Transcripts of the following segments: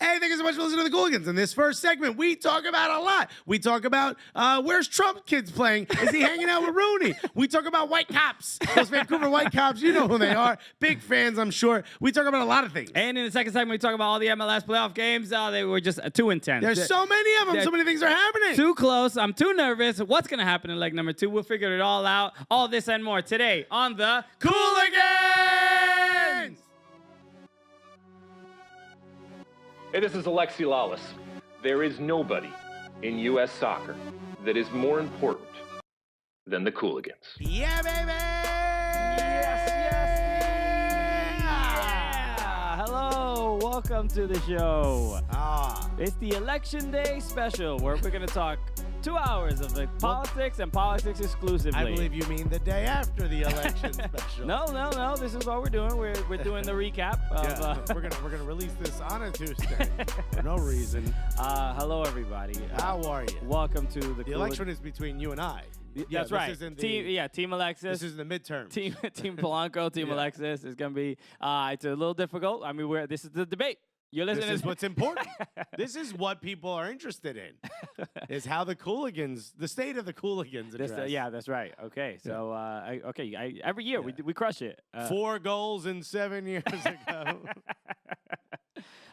Hey, thank you so much for listening to the Cooligans. In this first segment, we talk about a lot. We talk about where's Trump kids playing? Is he hanging out with Rooney? We talk about White Cops. Those Vancouver White Cops, you know who they are. Big fans, I'm sure. We talk about a lot of things. And in the second segment, we talk about all the MLS playoff games. They were just too intense. There's so many of them. So many things are happening. Too close. I'm too nervous. What's going to happen in leg number 2? We'll figure it all out. All this and more today on the Cooligans! Hey, this is Alexi Lawless. There is nobody in U.S. soccer that is more important than the Cooligans. Yeah, baby! Yeah. Hello. Welcome to the show. It's the Election Day special where we're going to talk 2 hours of politics and politics exclusively. I believe you mean the day after the election special. No. This is what we're doing. We're doing the recap. Of, we're gonna release this on a Tuesday for no reason. Hello, everybody. How are you? Welcome to the election is between you and I. That's right. Team Alexis. This is the midterm. Team Polanco. Team Alexis is gonna be. It's a little difficult. I mean, this is the debate. You're listening. This is what's important. This is what people are interested in. Is how the Cooligans, the state of the Cooligans. Yeah, that's right. Okay, so every year we crush it. 4 goals in 7 years ago.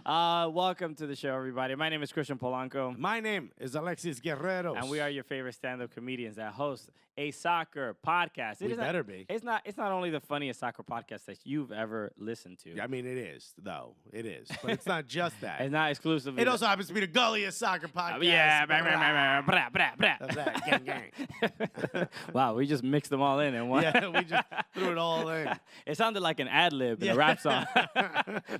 Welcome to the show, everybody. My name is Christian Polanco. My name is Alexis Guerrero. And we are your favorite stand-up comedians that host a soccer podcast. It better be. It's not only the funniest soccer podcast that you've ever listened to. I mean, it is, though. It is. But it's not just that. It's not exclusively. It also happens to be the gulliest soccer podcast. That's that. Gang, gang. Wow, we just mixed them all in one. Yeah, we just threw it all in. It sounded like an ad-lib in a rap song.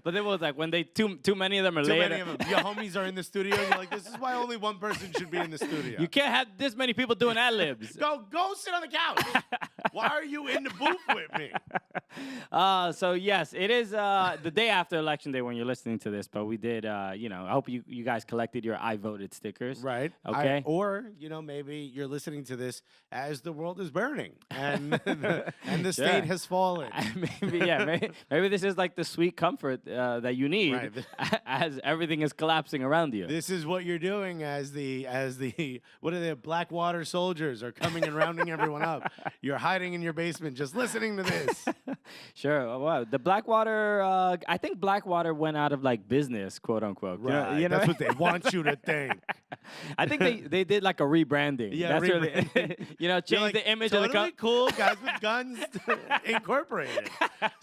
But it was like when they too many of them are laid. Too many of them. Your homies are in the studio. And you're like, this is why only one person should be in the studio. You can't have this many people doing ad-libs. Go sit on the couch. Why are you in the booth with me? So yes, it is the day after Election Day when you're listening to this. But we did, I hope you guys collected your I voted stickers. Right. Okay. Or maybe you're listening to this as the world is burning and the state has fallen. Maybe this is like the sweet comfort that you need as everything is collapsing around you. This is what you're doing as the what are the Blackwater soldiers are coming and rounding everyone up. You're hiding in your basement just listening to this. Sure. Well, the Blackwater, I think Blackwater went out of like business, quote unquote. Right. You know? That's what they want you to think. I think they did like a rebranding. Yeah, that's change the image totally of the cool guys with guns incorporated.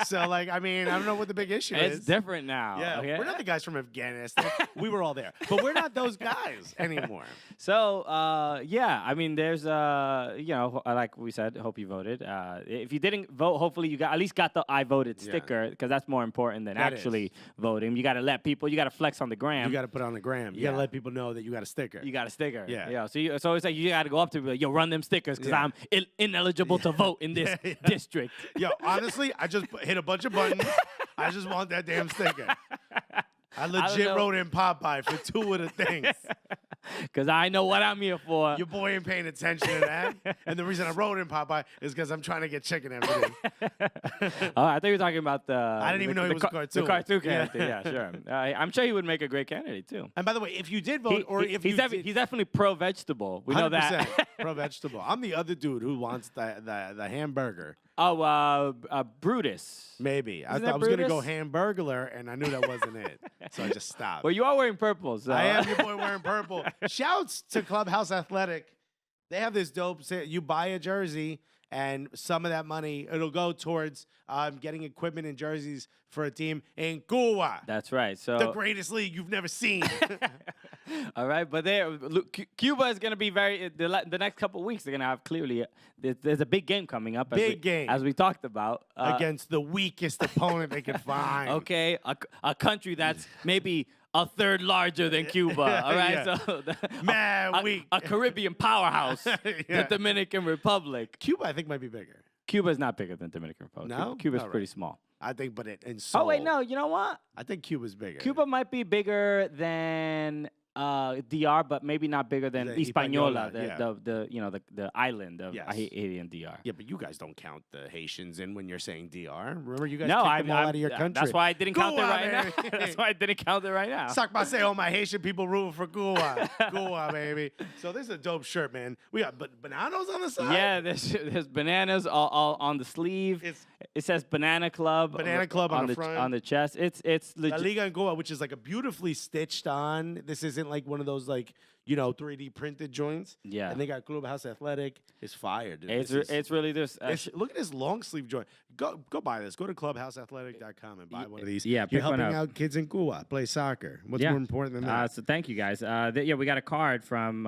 So like, I mean, I don't know what the big issue is. It's different now. Yeah, okay? We're not the guys from Afghanistan. We were all there, but we're not those guys anymore. So I mean, there's like we said, hope you voted. If you didn't vote, hopefully you at least got the I voted sticker because that's more important than actually voting. You got to let people. You got to flex on the gram. You got to put on the gram. You got to let people know that you got a sticker. You got a sticker. Yeah. So it's like you got to go up to people, like, yo, run them stickers because I'm ineligible to vote in this district. Yo, honestly, I just hit a bunch of buttons. I just want that damn sticker. I legit wrote in Popeye for 2 of the things. Because I know what I'm here for. Your boy ain't paying attention to that. And the reason I wrote in Popeye is because I'm trying to get chicken after this. I thought you were talking about the... I didn't even know he was a cartoon. The cartoon character, yeah, sure. I'm sure he would make a great candidate, too. And by the way, if you did vote he's definitely pro-vegetable. We know that. Pro-vegetable. I'm the other dude who wants the hamburger. Oh, Brutus. Maybe. I was going to go hamburglar, and I knew that wasn't it. So I just stopped. Well, you are wearing purple. So. I am your boy wearing purple. Shouts to Clubhouse Athletic. They have this dope, you buy a jersey, and some of that money, it'll go towards getting equipment and jerseys for a team in Cuba. That's right. So the greatest league you've never seen. All right, but Cuba is going to be the next couple of weeks. They're going to have clearly there's a big game coming up. As we talked about against the weakest opponent they could find. Okay, a country that's maybe a third larger than Cuba. All right, so a Caribbean powerhouse, the Dominican Republic. Cuba, I think, might be bigger. Cuba is not bigger than Dominican Republic. No, Cuba's pretty small. I think, but in soul. Oh wait, no. You know what? I think Cuba's bigger. Cuba might be bigger than DR, but maybe not bigger than The Hispaniola, Hispaniola, the island of Yes. Haiti and DR. Yeah, but you guys don't count the Haitians in when you're saying DR. Remember, you guys No, kicked them all out of your country. That's why I didn't count it Goa, right now. baby. That's why I didn't count it right now. Suck my say, all my Haitian people rooting for Goa. Goa, baby. So this is a dope shirt, man. We got bananas on the side. Yeah, there's bananas all on the sleeve. It says Banana Club. Banana Club on the front. on the chest. It's La legit. Liga en Goa, which is like a beautifully stitched on. This isn't like one of those like 3D printed joints. Yeah. And they got Clubhouse Athletic. It's fire, dude. It's really this. Look at this long sleeve joint. Go buy this. Go to clubhouseathletic.com and buy one of these. Yeah, You're pick one helping up. out kids in Goa play soccer. What's Yeah. more important than that? So thank you guys. We got a card from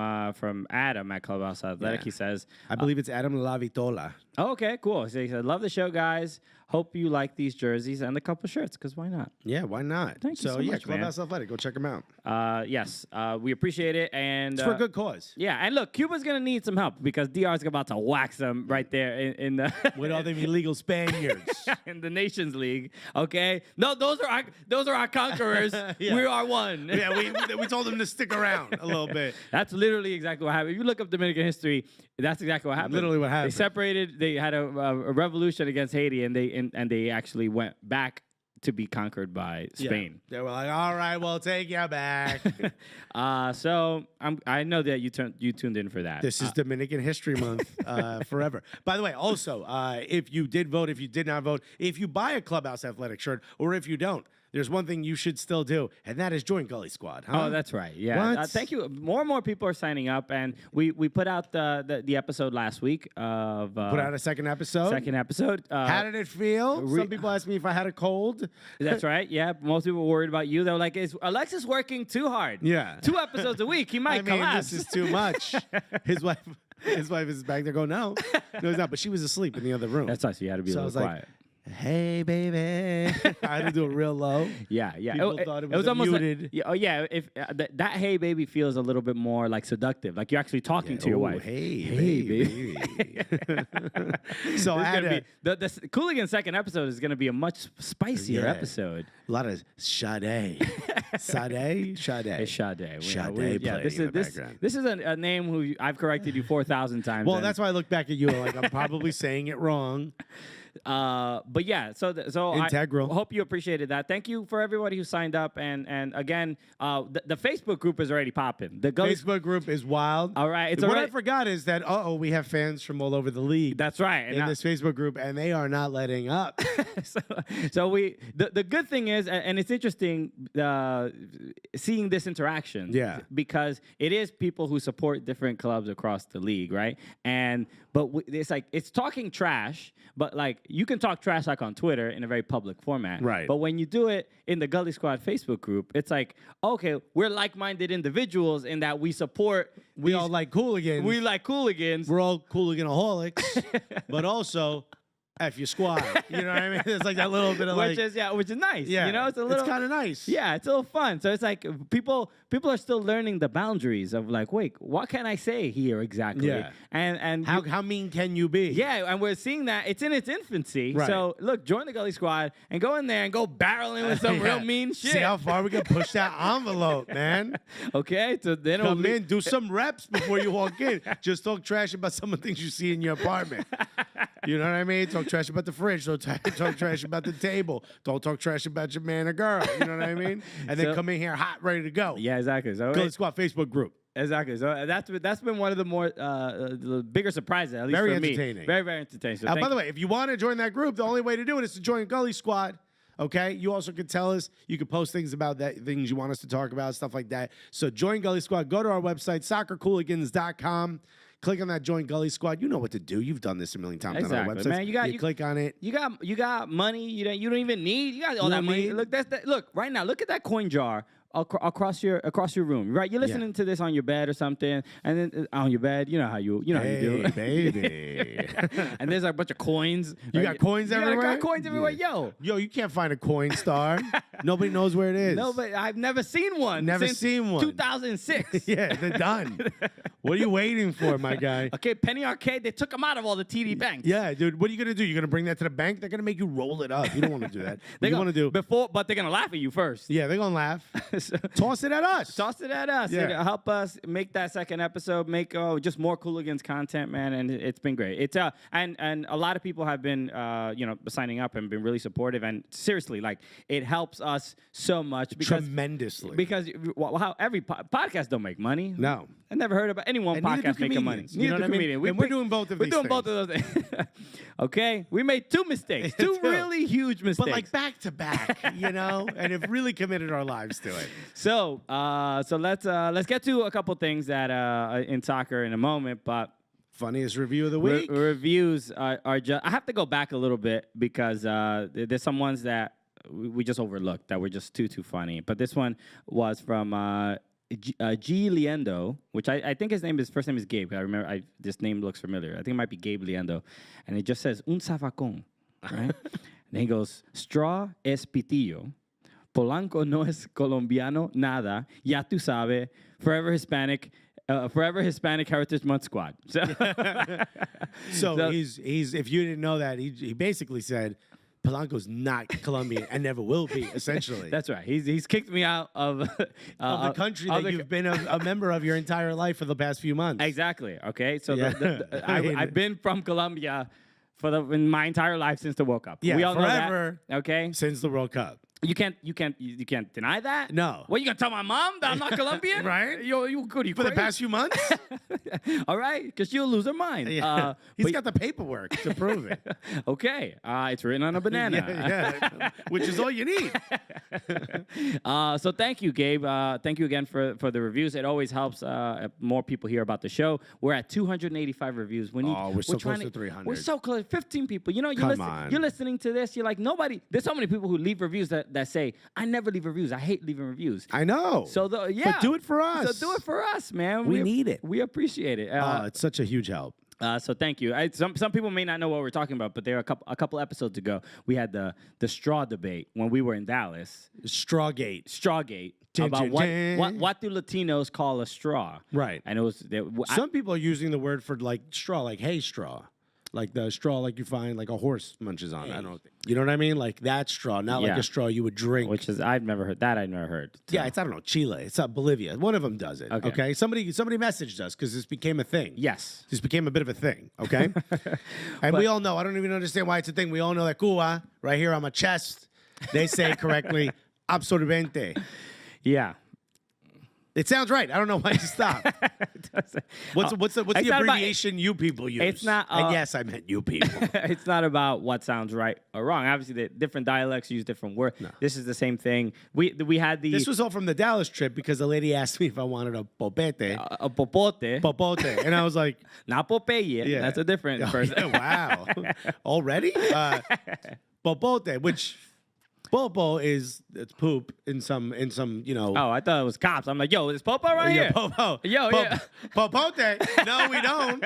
Adam at Clubhouse Athletic. Yeah. He says, I believe it's Adam Lavitola. oh, okay, cool. So he said, love the show, guys. Hope you like these jerseys and the couple shirts, because why not? Yeah, why not? Thank you so yeah, much, man. Clubhouse Athletic. Go check them out. Yes, we appreciate it. And It's for a good cause. yeah, and look, Cuba's going to need some help because DR is about to wax them right there in the With all them illegal Spaniards. in the Nations League. Okay, no, those are our conquerors. Yeah. We are one. Yeah, we told them to stick around a little bit. That's literally exactly what happened. If you look up Dominican history, that's exactly what happened. Literally what happened. They separated. They had a revolution against Haiti, and they actually went back to be conquered by Spain. Yeah. They were like, all right, we'll take you back. So I know that you tuned in for that. This is Dominican History Month forever. By the way, also, if you did vote, if you did not vote, if you buy a Clubhouse Athletic shirt, or if you don't, there's one thing you should still do, and that is join Gully Squad. Huh? Oh, that's right. Yeah. What? Thank you. More and more people are signing up, and we put out the episode last week of Put out a second episode. second episode. How did it feel? Some people asked me if I had a cold. That's right. Yeah. Most people were worried about you. They were like, "Is Alexis working too hard? Yeah. 2 episodes a week. He might I mean, collapse." this is too much. His wife is back there going, no, he's not. But she was asleep in the other room. That's nice. You had to be So a I was little like, quiet. hey, baby. I had to do it real low. Yeah. People thought it was almost muted. like, oh yeah. If that hey baby feels a little bit more like seductive, like you're actually talking to your wife. Hey, baby. So I had Gonna be, the Cooligans second episode is going to be a much spicier Yeah. episode. a lot of Sade. Sade? Sade. It's Sade. Sade Yeah, playing in the background. this is a name who I've corrected you 4,000 times. Well, and- that's why I look back at you like I'm probably saying it wrong. But yeah, so Integral. I hope you appreciated that. Thank you for everybody who signed up, and again, the Facebook group is already popping. The Gully Facebook group is wild. All right, it's what I already- forgot is that we have fans from all over the league. That's right. And in this Facebook group, and they are not letting up. so the good thing is, and it's interesting seeing this interaction. Yeah. Because it is people who support different clubs across the league, right? But it's like it's talking trash, but like you can talk trash like on Twitter in a very public format. Right. But when you do it in the Gully Squad Facebook group, it's like, okay, we're like-minded individuals in that we support. We all like Cooligans. We like Cooligans. We're all Cooliganaholics, but also F your squad. You know what I mean? It's like that little bit of which like, is nice. yeah, You know, it's a little kind of nice. Yeah, it's a little fun. So it's like people are still learning the boundaries of like, wait, what can I say here exactly? Yeah. And How mean can you be? yeah, and we're seeing that it's in its infancy. Right. So look, join the Gully Squad and go in there and go barreling with some real mean shit. See how far we can push that envelope, man. Okay, so then Come in, do some reps before you walk in. Just talk trash about some of the things you see in your apartment. You know what I mean? Talk trash about the fridge. Don't talk trash about the table. Don't talk trash about your man or girl. You know what I mean? And then So- come in here hot, ready to go. Yeah, exactly. So Gully Squad Facebook group. exactly. So that's been one of the more the bigger surprises, at least Very for me. entertaining. Very, very entertaining. So By thank the way, if you want to join that group, the only way to do it is to join Gully Squad. Okay, you also can tell us. You can post things about that, things you want us to talk about, stuff like that. So join Gully Squad. Go to our website, soccercooligans.com. Click on that Join Gully Squad. You know what to do. You've done this a million times on our Exactly, website. man. You click on it. You got money. You don't even need. You got all that don't money. need- Look right now. Look at that coin jar across your room. Right, you're listening to this on your bed or something, and then on your bed, you know how you do. Hey, baby. And there's a bunch of coins. You got coins everywhere? Got coins everywhere. Yo. Yo, you can't find a coin star. Nobody knows where it is. No, but I've never seen one. Never since seen one. 2006. Yeah, they're done. What are you waiting for, my guy? Okay, Penny Arcade, they took them out of all the TD banks. Yeah, dude. What are you gonna do? You're gonna bring that to the bank? They're gonna make you roll it up. You don't want to do that. What you want to do? But they're gonna laugh at you first. Yeah, they're gonna laugh. So, Toss it at us. toss it at us. Yeah. It'll help us make that second episode, make just more Cooligans content, man. And it's been great. It's and a lot of people have been signing up and been really supportive. And seriously, like it helps us so much Tremendously. Because how every podcast don't make money. No. I never heard about anyone And neither do podcast making money. comedians. You know what I mean? We're doing both of We're these doing things. both of those things. Okay, we made two mistakes, two really huge mistakes. But like back to back, and have really committed our lives to it. So let's get to a couple things that in soccer in a moment, but. Funniest review of the week. Reviews are just. I have to go back a little bit because there's some ones that we just overlooked that were just too funny. But this one was from G. Liendo, which I think his first name is Gabe. I remember this name looks familiar. I think it might be Gabe Liendo, and it just says un zafacón, right? Then he goes, straw es pitillo. Polanco no es colombiano, nada. Ya tú sabe, forever Hispanic Heritage Month squad. So he's if you didn't know that, he basically said Polanco's not Colombian and never will be, essentially. That's right. He's kicked me out of the country that you've been a member of your entire life for the past few months. Exactly. Okay. So Yeah. I've been from Colombia in my entire life since the World Cup. Yeah, we all forever. know that. Okay. Since the World Cup. You can't deny that. No. What, you gonna tell my mom that I'm not Colombian? Right. You good? You For the crazy? past few months? All right, because she'll lose her mind. Yeah. He's but- got the paperwork to prove it. Okay. It's written on a banana. Yeah. Which is all you need. So thank you, Gabe. Thank you again for the reviews. It always helps more people hear about the show. We're at 285 reviews. We're so trying close to 300. We're so close. 15 people. Come on. You're listening to this. You're like, nobody. There's so many people who leave reviews that say, I never leave reviews. I hate leaving reviews. I know. So But do it for us. So do it for us, man. We need it. We appreciate it. It's such a huge help. So thank you. Some people may not know what we're talking about, but there are a couple episodes ago we had the straw debate when we were in Dallas. Strawgate. Strawgate. Dun, About dun, dun. what do Latinos call a straw? Right. And it was Some people are using the word for like straw, like hay straw. Like the straw like you find like a horse munches on. I don't think. You know what I mean? Like that straw, not like Yeah. a straw you would drink. which is I've never heard that. I've never heard. So. Yeah, it's I don't know, Chile. It's not Bolivia. One of them does it. Okay. Okay. Somebody messaged us because this became a thing. Yes. This became a bit of a thing. Okay. And we all know. I don't even understand why it's a thing. We all know that Cuba, right here on my chest, they say it correctly, absorbente. Yeah. It sounds right. I don't know why you stopped. What's the it's not abbreviation you people use? it's not, And yes, I meant you people. It's not about what sounds right or wrong. Obviously, the different dialects use different words. No. This is the same thing. We had the This was all from the Dallas trip because the lady asked me if I wanted a popete. a popote, Popote. And I was like, not Popeye. yeah. That's a different Oh, person. yeah, wow. Already? Popote, which popo is it's poop in some Oh, I thought it was cops. I'm like, yo, is Popo right yeah, here? popo. Yo, yeah. Popote. No, we don't.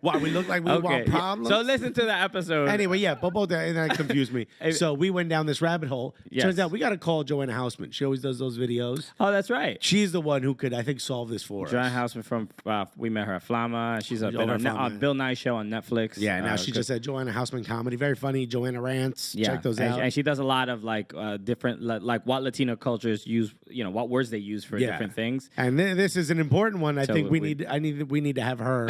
Why, we look like we want yeah. problems? So listen to the episode. Anyway, yeah, popote, and that confused me. So we went down this rabbit hole. Yes. Turns out we got to call Joanna Houseman. She always does those videos. Oh, that's right. She's the one who could, I think, solve this for Joanna us. Houseman from we met her at Flama. She's been her on Flama. Bill Nye show on Netflix. Yeah, now she just said Joanna Houseman comedy. Very funny. Joanna Rants. Yeah. Check those and, out. and she does a lot of like different like what Latino cultures use. What words they use for different things. And this is an important one. I So think we need to have her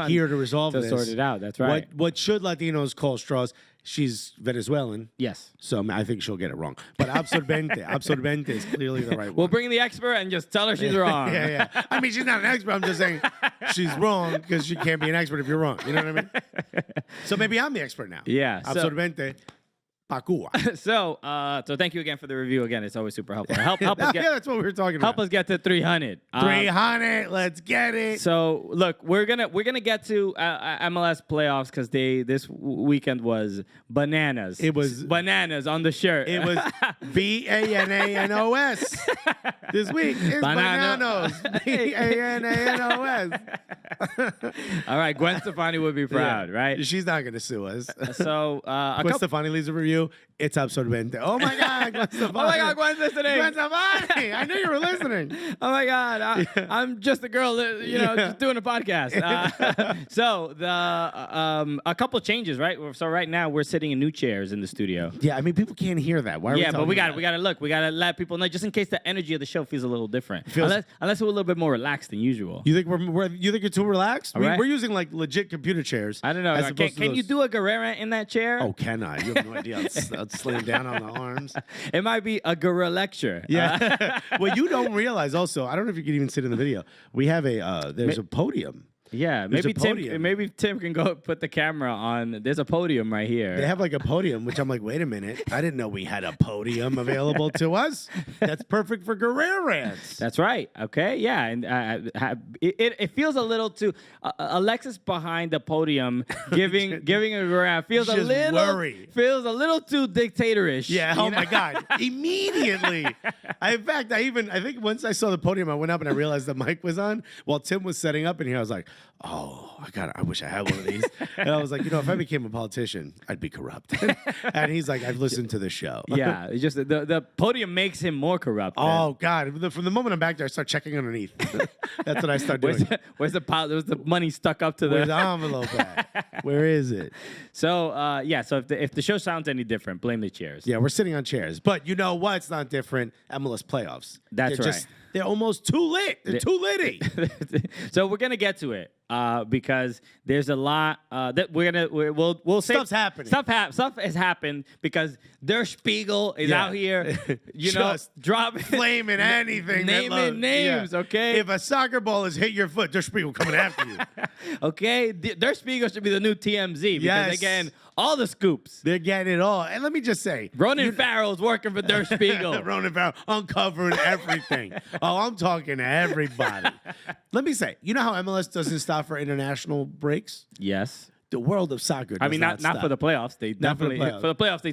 here to resolve to this. sort it out. That's right. What should Latinos call straws? She's Venezuelan. Yes. So I think she'll get it wrong. But absorbente is clearly the right one. We'll bring the expert and just tell her she's wrong. Yeah. I mean, she's not an expert. I'm just saying she's wrong because she can't be an expert if you're wrong. You know what I mean? So maybe I'm the expert now. Yeah, so- Absorbente. Pacua. So thank you again for the review. Again, it's always super helpful. Help us Yeah, get that's what we were talking about. help us get to 300. 300. Let's get it. So look, we're gonna get to MLS playoffs because this weekend was bananas. It was- bananas on the shirt. It was BANANOS. This week is Banana. bananos. BANANOS. All right, Gwen Stefani would be proud, right? She's not going to sue us. So Gwen Stefani leaves a review. you, it's absolutamente. Oh my God, Oh my God, Gwen's listening. Gwen Stefani. I knew you were listening. Oh my God, I'm just a girl, just doing a podcast. So a couple changes, right? So right now we're sitting in new chairs in the studio. Yeah, I mean people can't hear that. Why? Are Yeah, we but we talking got to look. We got to let people know just in case the energy of the show feels a little different. Unless we're a little bit more relaxed than usual. You think you think you're too relaxed? Right. We're using like legit computer chairs. I don't know. Can you do a Guerrera in that chair? Oh, can I? You have no idea. I'll slam down on the arms. It might be a gorilla lecture. Yeah. Well, you don't realize also, I don't know if you can even sit in the video. We have there's a podium. Yeah, There's maybe Tim can go put the camera on. There's a podium right here. They have like a podium, which I'm like, wait a minute. I didn't know we had a podium available to us. That's perfect for Guerreras. That's right. Okay. Yeah. And it feels a little too Alexis behind the podium giving a Guerrera feels Just feels a little too dictatorish. Yeah. Oh my God. Immediately. In fact, I think once I saw the podium, I went up and I realized the mic was on while Tim was setting up in here. I was like, oh, I wish I had one of these. And I was like, if I became a politician, I'd be corrupt. And he's like, I've listened to the show. Yeah, it's just the podium makes him more corrupt. Oh God! From the moment I'm back there, I start checking underneath. That's what I start doing. Where's the money stuck up to Where's the envelope at? Where is it? So So if the show sounds any different, blame the chairs. Yeah, we're sitting on chairs. But you know what's not different? MLS playoffs. That's right. They're almost too lit. They're too litty. So we're gonna get to it because there's a lot that we'll say Stuff's happening. Stuff has happened because Der Spiegel is out here, dropping flaming anything. Naming names, okay? If a soccer ball has hit your foot, Der Spiegel coming after you. Okay, Der Spiegel should be the new TMZ because Yes. they're getting all the scoops. They're getting it all. And let me just say, Ronan Farrell's working for Der Spiegel. Ronan Farrell uncovering everything. Oh, I'm talking to everybody. Let me say, you know how MLS doesn't stop for international breaks? Yes. The world of soccer does not stop. for the playoffs. They Not for the definitely playoffs. for the playoffs. They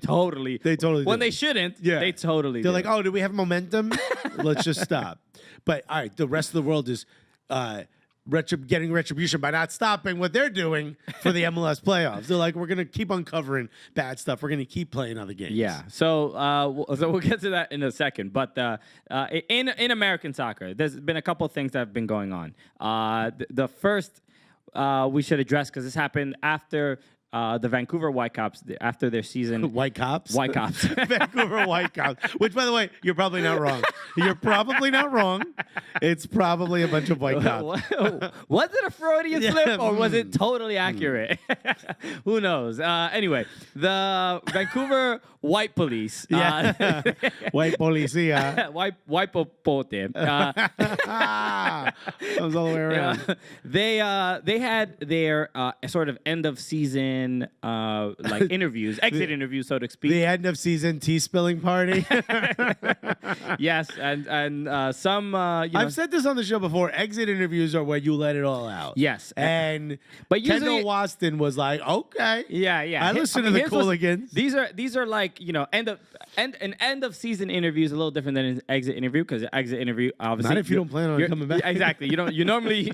totally when do. they shouldn't. Yeah. They totally. They're do. like, oh, do we have momentum? Let's just stop. But all right, the rest of the world is getting retribution by not stopping what they're doing for the MLS playoffs. They're like, we're gonna keep uncovering bad stuff. We're gonna keep playing other games. Yeah. So we'll get to that in a second. But in American soccer, there's been a couple of things that have been going on. The first we should address because this happened after. The Vancouver Whitecaps, after their season... Whitecaps? Whitecaps. Vancouver Whitecaps. Which, by the way, you're probably not wrong. You're probably not wrong. It's probably a bunch of Whitecaps. Was it a Freudian slip or was it totally accurate? Who knows? Anyway, the Vancouver White Police... White Policia. White Popote. That was all the way around. They had their sort of end of season interviews, exit interviews, so to speak. The end of season tea spilling party. Yes, and some. I've said this on the show before. Exit interviews are where you let it all out. Yes, but Kendall Waston was like, okay, yeah. I listen to the Cooligans. These are like end of season interviews a little different than an exit interview because an exit interview obviously not if you don't plan on coming back. Exactly. You normally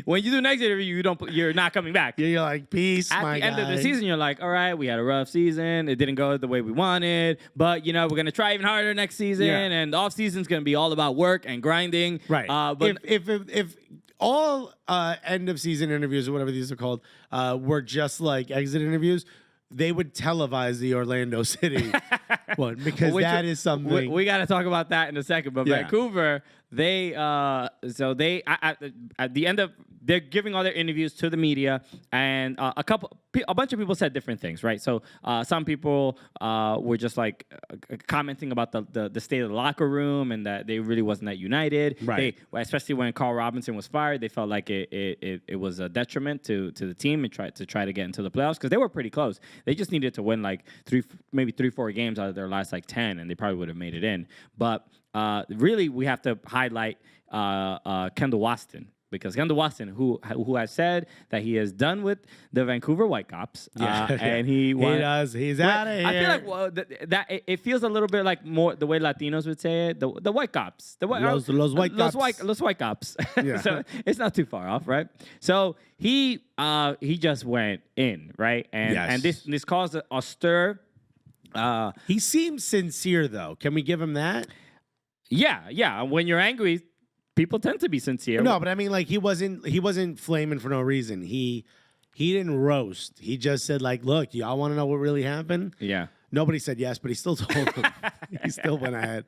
when you do an exit interview you're not coming back. Yeah, you're like peace. At the end of the season, you're like, all right, we had a rough season. It didn't go the way we wanted, but we're gonna try even harder next season. Yeah. And the off season's gonna be all about work and grinding. Right. But if all end of season interviews or whatever these are called were just like exit interviews, they would televise the Orlando City one because that is something. We got to talk about that in a second. But Vancouver, they at the end of they're giving all their interviews to the media, and a bunch of people said different things, right? So some people were just like commenting about the state of the locker room and that they really wasn't that united. Right. Especially when Carl Robinson was fired, they felt like it was a detriment to the team and try to get into the playoffs because they were pretty close. They just needed to win like 3-4 games out of their last like 10, and they probably would have made it in. But really, we have to highlight Kendall Waston. Because Kendall Waston, who has said that he is done with the Vancouver Whitecaps, and he does. He's out of here. I feel like that it feels a little bit like more the way Latinos would say it, the Whitecaps, Los Whitecaps, Los Whitecaps. Yeah. So it's not too far off, right? So he just went in, right, and this caused a stir He seems sincere, though. Can we give him that? Yeah. When you're angry, people tend to be sincere. No, but I mean, like he wasn't flaming for no reason. He didn't roast. He just said, like, look, y'all want to know what really happened? Yeah. Nobody said yes, but he still told them. He still went ahead.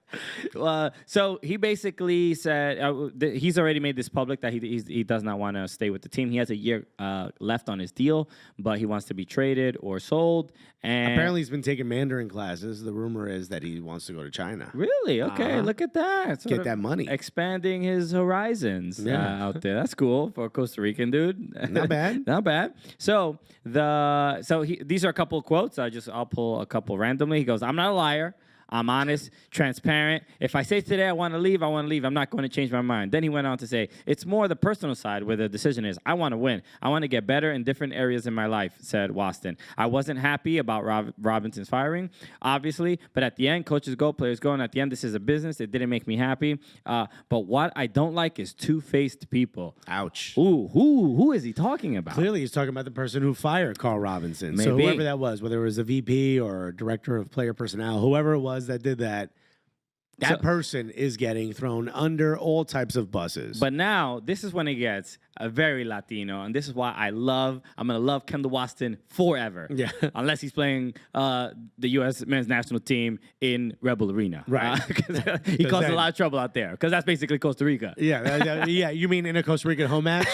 So he basically said he's already made this public that he does not want to stay with the team. He has a year left on his deal, but he wants to be traded or sold. And Apparently, he's been taking Mandarin classes. The rumor is that he wants to go to China. Really? Okay, look at that. Sort Get of that money. Expanding his horizons out there. That's cool for a Costa Rican dude. Not bad. Not bad. So these are a couple of quotes. I'll pull a couple randomly. He goes, "I'm not a liar. I'm honest, transparent. If I say today I want to leave, I want to leave. I'm not going to change my mind." Then he went on to say, "It's more the personal side where the decision is. I want to win. I want to get better in different areas in my life," said Waston. "I wasn't happy about Robinson's firing, obviously, but at the end, coaches go, players go, and at the end, this is a business. It didn't make me happy. But what I don't like is two-faced people." Ouch. Ooh, who is he talking about? Clearly, he's talking about the person who fired Carl Robinson. So Maybe. whoever that was, whether it was a VP or director of player personnel, whoever it was that did that, that person is getting thrown under all types of buses. But now, this is when it gets very Latino, and this is why I'm going to love Kendall Waston forever. Yeah. Unless he's playing the U.S. men's national team in Rebel Arena. Right. He caused a lot of trouble out there, because that's basically Costa Rica. Yeah, you mean in a Costa Rican home match?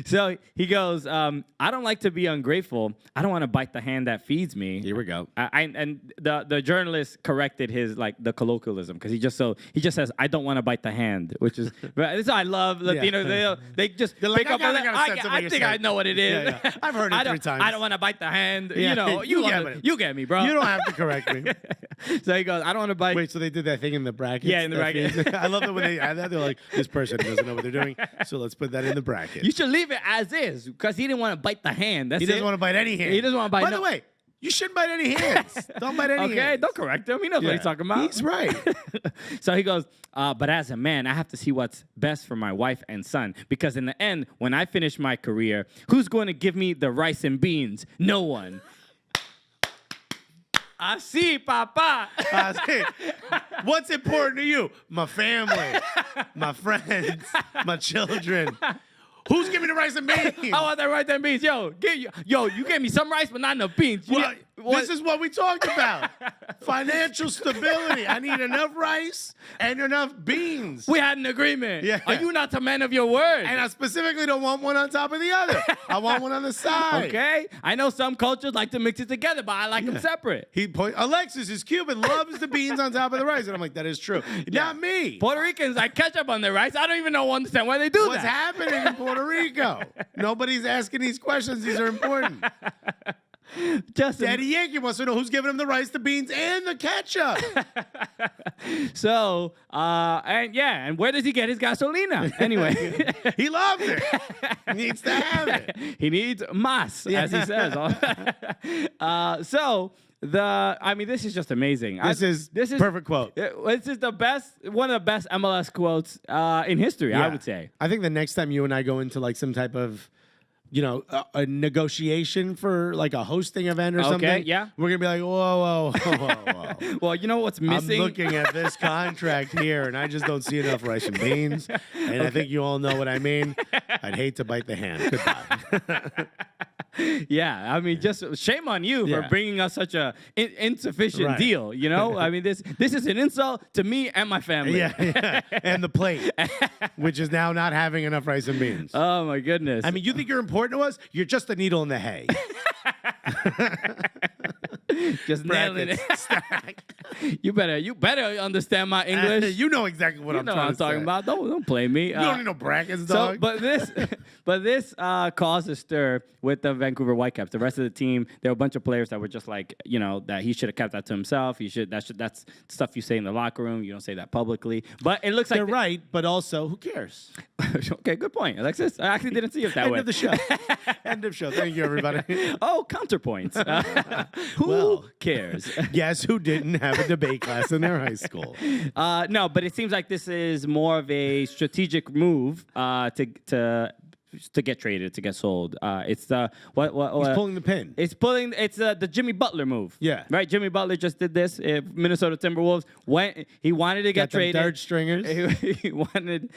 So he goes, "I don't like to be ungrateful. I don't want to bite the hand that feeds me." Here we go. And the journalist corrected his the colloquialism, because he just says, "I don't want to bite the hand," which is this is I love Latinos. They just They're like, pick up. I think I know what it is. Yeah. I've heard it 3 times. I don't want to bite the hand. Yeah, You get me, bro. You don't have to correct me. So he goes, "I don't want to bite." Wait, so they did that thing in the brackets? Yeah, in the bracket. I love that when they add that, they're like, this person doesn't know what they're doing, so let's put that in the bracket. You should leave it as is, because he didn't want to bite the hand. That's He doesn't it. want to bite any hand. He doesn't want to bite. By the way, you shouldn't bite any hands. Don't bite any hands. Okay, don't correct him. He knows what he's talking about. He's right. So he goes, "But as a man, I have to see what's best for my wife and son. Because in the end, when I finish my career, who's going to give me the rice and beans? No one." Así, papa. What's important to you? My family, my friends, my children. Who's giving the rice and beans? I want that rice and beans. Yo, you gave me some rice, but not enough beans. This is what we talked about. Financial stability. I need enough rice and enough beans. We had an agreement. Yeah. Are you not a man of your word? And I specifically don't want one on top of the other. I want one on the side. Okay? I know some cultures like to mix it together, but I like them separate. Alexis is Cuban, loves the beans on top of the rice. And I'm like, that is true. Not me. Puerto Ricans like ketchup on their rice. I don't even understand why they do What's that. happening in Puerto Rico? Nobody's asking these questions. These are important. Justin. Daddy Yankee wants to know who's giving him the rice, the beans, and the ketchup. So, and where does he get his gasolina? Anyway. He loves it. He needs to have it. He needs mas, as he says. This is just amazing. This is perfect quote. This is one of the best MLS quotes in history, I would say. I think the next time you and I go into like some type of, a negotiation for like a hosting event or something. Yeah. We're gonna be like, whoa. Well, you know what's missing? I'm looking at this contract here, and I just don't see enough rice and beans. And I think you all know what I mean. I'd hate to bite the hand. Goodbye. Yeah, I mean, just shame on you for bringing us such a insufficient deal. I mean, this is an insult to me and my family. Yeah, and the plate, which is now not having enough rice and beans. Oh my goodness! I mean, you think you're important to us? You're just a needle in the hay. Just nailing it. You better understand my English. You know exactly what I'm talking about. Don't play me. You don't need no brackets, dog. But this caused a stir with the Vancouver Whitecaps. The rest of the team, there were a bunch of players that were just like, that he should have kept that to himself. That's stuff you say in the locker room. You don't say that publicly. But it looks like they're right. But also, who cares? Okay, good point, Alexis. I actually didn't see it that way. End of the show. End of show. Thank you, everybody. Oh, counterpoints. Who cares? Guess who didn't have a debate class in their high school? No, but it seems like this is more of a strategic move to to get traded, to get sold. It's the what He's pulling the pin. It's pulling. It's the Jimmy Butler move. Yeah. Right. Jimmy Butler just did this. Minnesota Timberwolves he wanted to get traded. Third stringers. he wanted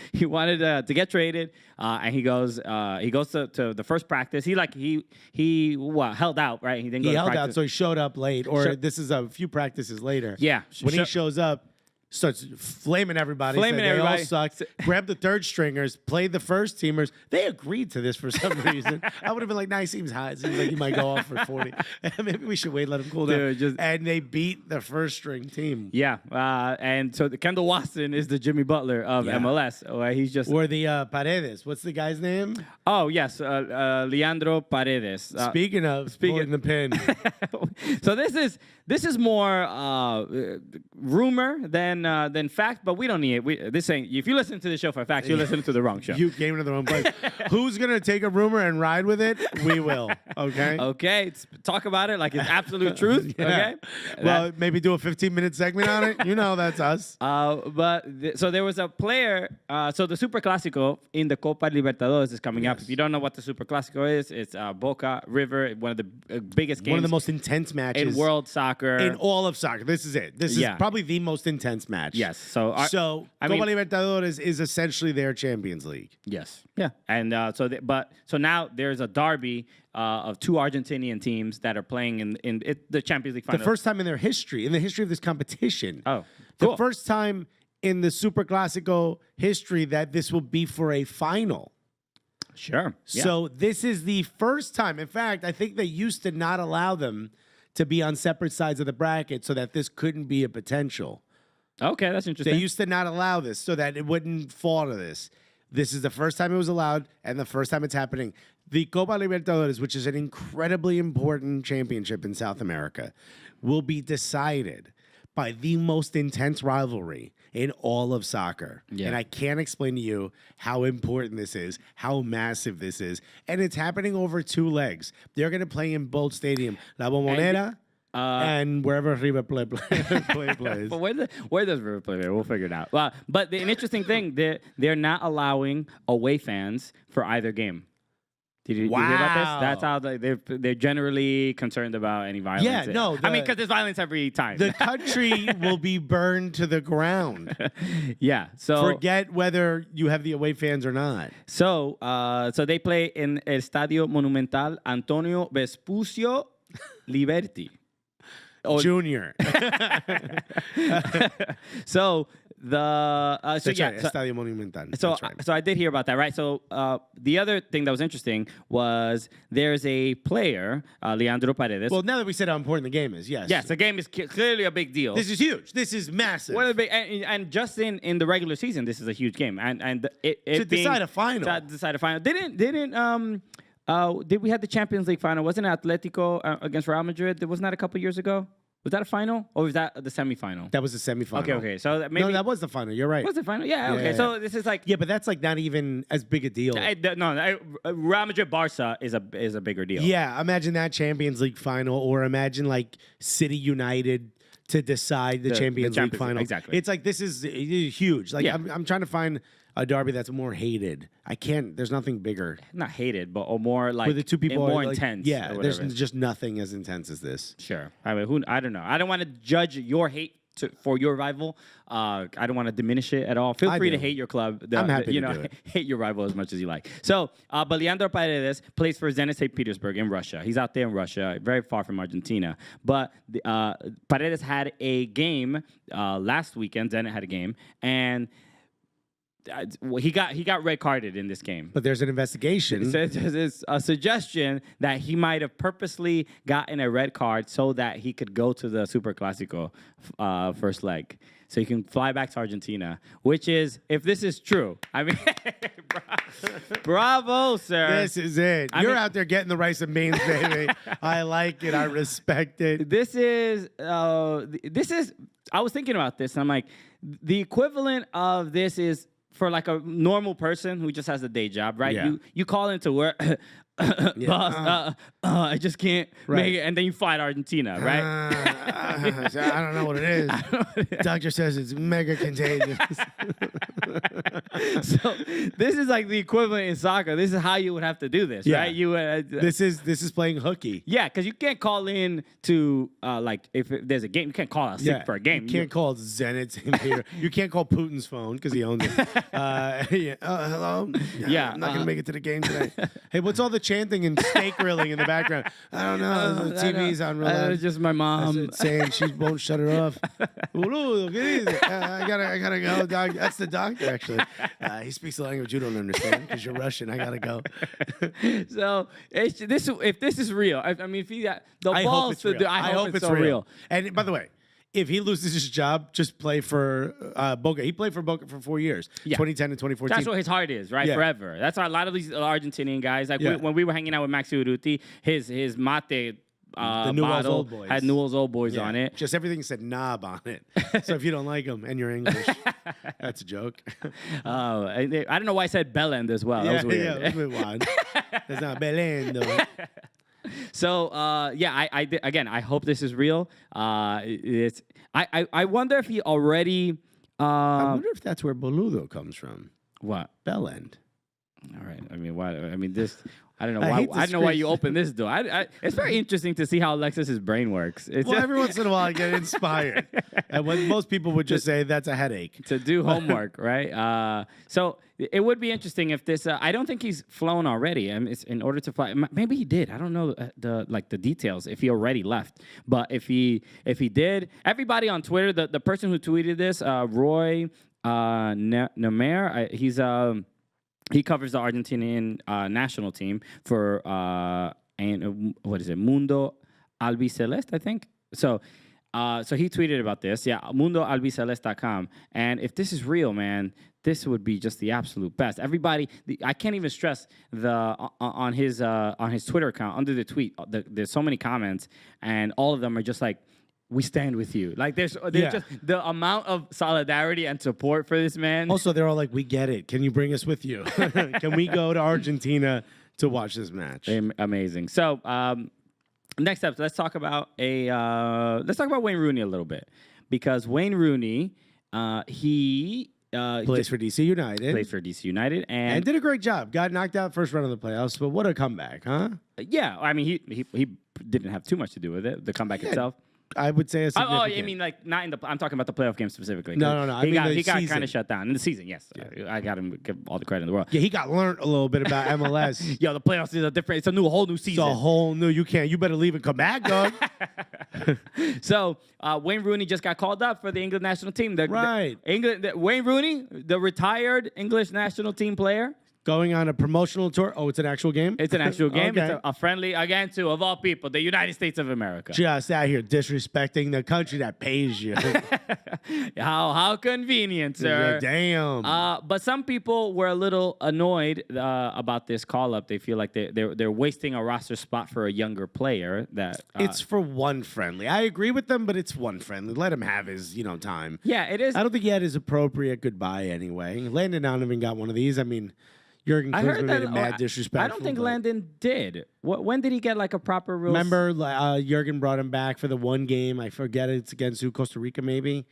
to get traded, and he goes to the first practice. He held out, right? He didn't. He go to held out, practice. so he showed up late. Or this is a few practices later. Yeah. When he shows up, starts flaming everybody. Flaming said everybody. They all sucked. Grabbed the third stringers, played the first teamers. They agreed to this for some reason. I would have been like, nah, he seems hot. It seems like he might go off for 40. Maybe we should wait, let him cool down. Dude, and they beat the first string team. Yeah, and so the Kendall Waston is the Jimmy Butler of MLS. Where he's just Or the Paredes. What's the guy's name? Oh yes, Leandro Paredes. Speaking of pulling the pin. So this is more rumor than fact, but we don't need it. This ain't. If you listen to the show for facts, you're listening to the wrong show. You came to the wrong place. Who's gonna take a rumor and ride with it? We will. Okay. Okay. Talk about it like it's absolute truth. Yeah. Okay. Well, maybe do a 15-minute segment on it. You know, that's us. So there was a player. So the Super Clásico in the Copa Libertadores is coming up. If you don't know what the Super Clásico is, it's Boca River, one of the biggest games. One of the most intense matches in world soccer. In all of soccer. This is it. This is probably the most intense match. Yes. So Copa Libertadores is essentially their Champions League. Yes. Yeah. And so now there's a derby of two Argentinian teams that are playing in the Champions League final. The first time in their history, in the history of this competition. Oh, cool. The first time in the Super Clásico history that this will be for a final. Sure. Yeah. So this is the first time. In fact, I think they used to not allow them to be on separate sides of the bracket so that this couldn't be a potential. Okay, that's interesting. They used to not allow this so that it wouldn't fall to this. This is the first time it was allowed and the first time it's happening. The Copa Libertadores, which is an incredibly important championship in South America, will be decided by the most intense rivalry in all of soccer. Yeah. And I can't explain to you how important this is, how massive this is. And it's happening over two legs. They're going to play in Bolt Stadium, La Bombonera, and wherever River plays. But where does River play? We'll figure it out. But an interesting thing, they're not allowing away fans for either game. Did you hear about this? That's how they're generally concerned about any violence. Yeah, no. Because there's violence every time. The country will be burned to the ground. Yeah. So forget whether you have the away fans or not. So they play in El Estadio Monumental Antonio Vespucio Liberty. Junior. So Estadio Monumental. So I did hear about that, right? So the other thing that was interesting was there's a player, Leandro Paredes. Well, now that we said how important the game is, yes. Yes, the game is clearly a big deal. This is huge. This is massive. One of the big, and just in the regular season, this is a huge game. And to decide a final. To decide a final. Did we have the Champions League final? Wasn't it Atletico against Real Madrid? Wasn't that a couple years ago? Was that a final or was that the semifinal? That was the semifinal. Okay. So maybe no, that was the final. You're right. Was the final? Yeah. Okay. So this is like but that's like not even as big a deal. Real Madrid Barca is a bigger deal. Yeah. Imagine that Champions League final, or imagine like City United to decide the Champions League final. Exactly. It's like this is huge. Like I'm trying to find a derby that's more hated. I can't. There's nothing bigger. Not hated, but or more like where the two people more are like, intense. Yeah, there's just nothing as intense as this. Sure. I mean, I don't know. I don't want to judge your hate for your rival. I don't want to diminish it at all. Feel free to hate your club. I'm happy to do it. Hate your rival as much as you like. So, but Leandro Paredes plays for Zenit St. Petersburg in Russia. He's out there in Russia, very far from Argentina. But Paredes had a game last weekend. Zenit had a game, and he got red carded in this game. But there's an investigation. There's a suggestion that he might have purposely gotten a red card so that he could go to the Super Clásico first leg. So he can fly back to Argentina, which is, if this is true, I mean, bravo, sir. This is it. You're out there getting the rice and beans, baby. I like it. I respect it. This is, I was thinking about this, and I'm like, the equivalent of this is, for like a normal person who just has a day job, right? Yeah. You call into work, boss, I just can't make it, and then you fly to Argentina, right? I don't know what it is. Doctor says it's mega contagious. So this is like the equivalent in soccer. This is how you would have to do this, right? You this is playing hooky. Yeah, because you can't call in to like if there's a game, you can't call out sick for a game. You can't call Zenit's in here. You can't call Putin's phone because he owns it. Hello. Yeah, I'm not gonna make it to the game today. Hey, what's all the chanting and steak grilling in the background? I don't know. The TV's on real loud. It's just my mom saying she won't shut her off. I gotta go, dog. That's the doctor, actually. He speaks a language you don't understand because you're Russian. I gotta go. So if this is real, I mean, if he got the balls to do, I hope it's real. And by the way, if he loses his job, just play for Boca. He played for Boca for 4 years, 2010 and 2014. That's what his heart is, right? Yeah. Forever. That's why a lot of these Argentinian guys, like when we were hanging out with Maxi Urruti, his mate the Newell's bottle Old Boys had Newell's Old Boys on it. Just everything said knob on it. So if you don't like them and you're English, that's a joke. I don't know why I said Bellend as well. That was weird. Yeah, that was a bit wild. That's not Bellend, though. So I hope this is real. I wonder if he already. I wonder if that's where Boludo comes from. What? Bellend. All right. I mean, why? I mean, this. I don't know why. I don't know why you open this door. It's very interesting to see how Alexis's brain works. Every once in a while I get inspired, and when most people would just say that's a headache to do homework, right? So it would be interesting if this. I don't think he's flown already. I mean, it's in order to fly. Maybe he did. I don't know the details. If he already left, but if he did, everybody on Twitter, the person who tweeted this, Roy Namer, he covers the Argentinian national team for and what is it, Mundo Albiceleste, I think. So he tweeted about this. Yeah, mundoalbiceleste.com. And if this is real, man, this would be just the absolute best. Everybody, I can't even stress on his Twitter account under the tweet. There's so many comments, and all of them are just like, we stand with you. Like there's just the amount of solidarity and support for this man. Also, they're all like, we get it. Can you bring us with you? Can we go to Argentina to watch this match? Amazing. So next up, let's talk about Wayne Rooney a little bit, because Wayne Rooney, he plays for DC United. Plays for DC United and did a great job. Got knocked out first round of the playoffs, but what a comeback, huh? Yeah, I mean he didn't have too much to do with it. The comeback itself. I would say a significant. Oh, I mean, like not in the. I'm talking about the playoff game specifically. No. He got kind of shut down in the season. Yes, I got him. Give all the credit in the world. Yeah, he got learned a little bit about MLS. Yo, the playoffs is a different. It's a whole new season. It's a whole new. You better leave and come back, dog. So Wayne Rooney just got called up for the England national team. Wayne Rooney, the retired English national team player. Going on a promotional tour. Oh, it's an actual game? It's an actual game. Okay. It's a friendly against, of all people, the United States of America. Just out here disrespecting the country that pays you. How convenient, sir. Yeah, damn. But some people were a little annoyed about this call-up. They feel like they're wasting a roster spot for a younger player. That it's for one friendly. I agree with them, but it's one friendly. Let him have his, time. Yeah, it is. I don't think he had his appropriate goodbye anyway. Landon Donovan got one of these. I mean, Jurgen Klinsmann made it mad disrespectful. I don't think Landon did. When did he get like a proper rule? Remember, Jurgen brought him back for the one game. I forget it's against Costa Rica, maybe.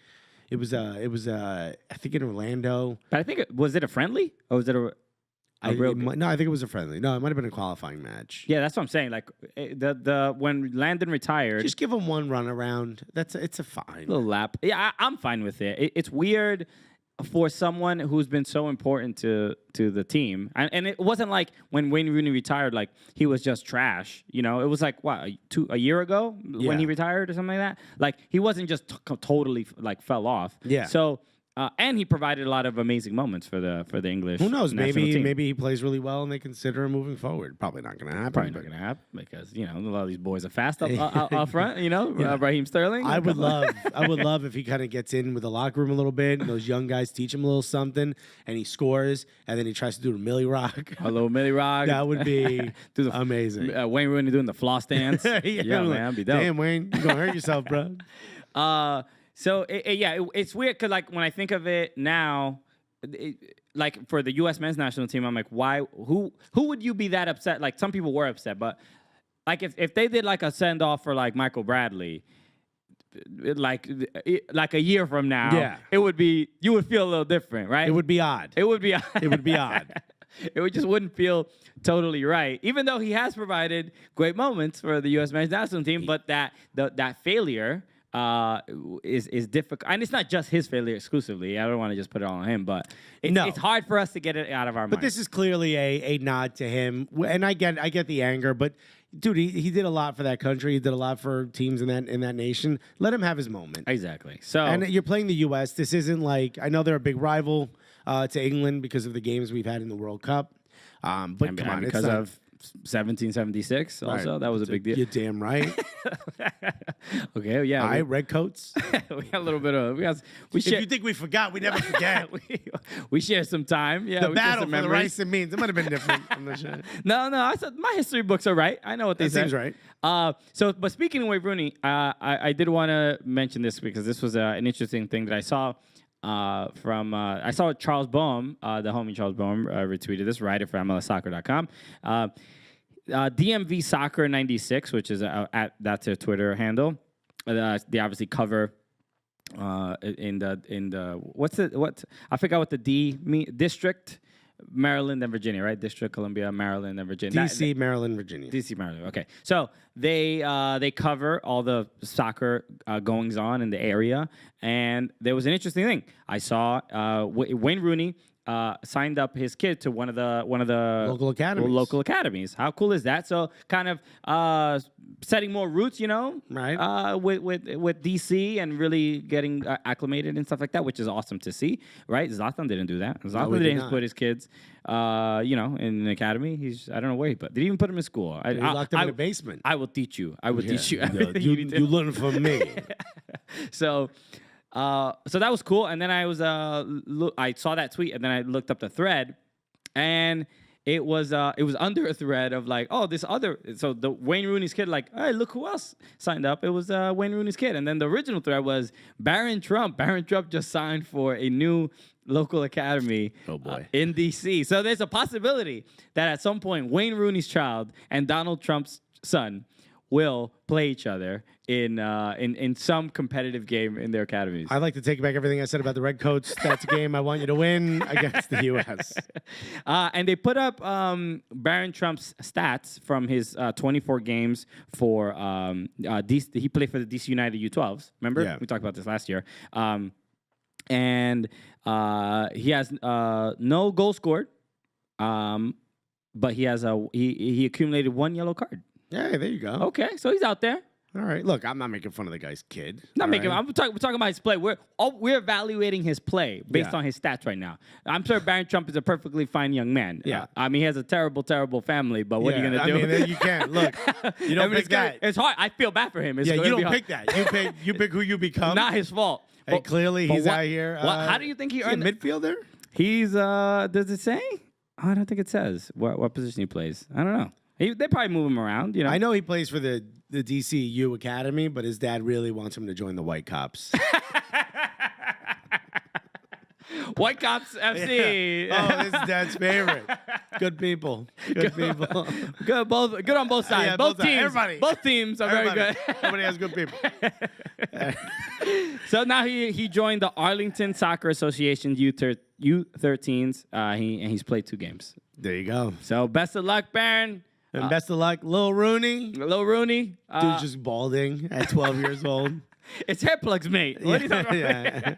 It was I think in Orlando. But I think was it a friendly or was it a real game? No, I think it was a friendly. No, it might have been a qualifying match. Yeah, that's what I'm saying. Like when Landon retired, just give him one run around. It's a fine little lap. Yeah, I'm fine with it. It's weird for someone who's been so important to the team. And it wasn't like when Wayne Rooney retired, like he was just trash. It was like, what, a year ago when he retired or something like that? Like he wasn't just totally like fell off. Yeah. So, and he provided a lot of amazing moments for the English. Who knows? Maybe he plays really well and they consider him moving forward. Probably not going to happen. Probably not going to happen because a lot of these boys are fast up front. Raheem Sterling. I would love if he kind of gets in with the locker room a little bit and those young guys teach him a little something and he scores and then he tries to do a Millie Rock. A little Millie Rock. That would be amazing. Wayne Rooney doing the floss dance. Yeah, man, that'd be dope. Damn, Wayne, you're gonna hurt yourself, bro. So it's weird because like when I think of it now, like for the U.S. men's national team, I'm like, why? Who would you be that upset? Like some people were upset, but like if they did like a send off for like Michael Bradley, like a year from now, you would feel a little different, right? It would be odd. It would be odd. It would be odd. It just wouldn't feel totally right, even though he has provided great moments for the U.S. men's national team. But that failure is difficult, and it's not just his failure exclusively. I don't want to just put it all on him, but it's hard for us to get it out of our mind. But this is clearly a nod to him, and I get the anger, but. Dude, he did a lot for that country. He did a lot for teams in that nation. Let him have his moment. Exactly. So, and you're playing the U.S. This isn't like, I know they're a big rival to England because of the games we've had in the World Cup. But come on, because of 1776 also, that was a big deal. You're damn right. Okay, yeah. All right, redcoats. We got a little bit of. If you think we forgot, we never forget. we share some time. Yeah, the battle for the rice and beans. It might have been different. I'm not sure. No. I said my history books are right. I know what they said. Seems right. But speaking of Wayne Rooney, I did want to mention this because this was an interesting thing that I saw. I saw Charles Boehm, the homie Charles Boehm, retweeted this, writer for MLSsoccer.com. DMV Soccer 96, which is that's their Twitter handle. They obviously cover in the I forgot what the district. Maryland and Virginia, right? District Columbia, Maryland and Virginia. DC, Maryland, Virginia. DC, Maryland. Okay, so they cover all the soccer goings on in the area, and there was an interesting thing. I saw Wayne Rooney signed up his kid to one of the local academies. How cool is that? So kind of setting more roots, right? With DC and really getting acclimated and stuff like that, which is awesome to see, right? Zlatan didn't do that. Zlatan didn't put his kids, in an academy. I don't know where he put. Did he even put him in school? He locked him in the basement. I will teach you. I will teach you. You learn from me. So that was cool, and then I saw that tweet, and then I looked up the thread, and it was under a thread of like, oh, so the Wayne Rooney's kid, like, hey, look who else signed up. It was Wayne Rooney's kid, and then the original thread was Barron Trump. Barron Trump just signed for a new local academy in DC. So there's a possibility that at some point Wayne Rooney's child and Donald Trump's son will play each other in some competitive game in their academies. I'd like to take back everything I said about the Redcoats. That's a game I want you to win against the U.S. And they put up Barron Trump's stats from his 24 games for DC. He played for the DC United U12s. Remember? Yeah. We talked about this last year. And he has no goal scored, but he has he accumulated 1 yellow card. Yeah, there you go. Okay, so he's out there. All right. Look, I'm not making fun of the guy's kid. We're talking about his play. We're evaluating his play based on his stats right now. I'm sure Barron Trump is a perfectly fine young man. Yeah. He has a terrible, terrible family, but what are you going to do? I mean, you can't. Look, you don't pick that. It's hard. I feel bad for him. You don't pick that. You pick who you become. Not his fault. Hey, clearly, he's out here. How do you think he earned it? Midfielder? He's, does it say? I don't think it says what position he plays. I don't know. They probably move him around, I know he plays for the DCU Academy, but his dad really wants him to join the White Cops. White Cops FC. Yeah. Oh, this is Dad's favorite. Good people. Good people. Good on both sides. Yeah, both teams. Everybody. Both teams are very good. Everybody has good people. So now he joined the Arlington Soccer Association U13s. He's played 2 games. There you go. So best of luck, Barron. And best of luck, Lil Rooney. Dude's just balding at 12 years old. It's hair plugs, mate. What are you talking about? Yeah.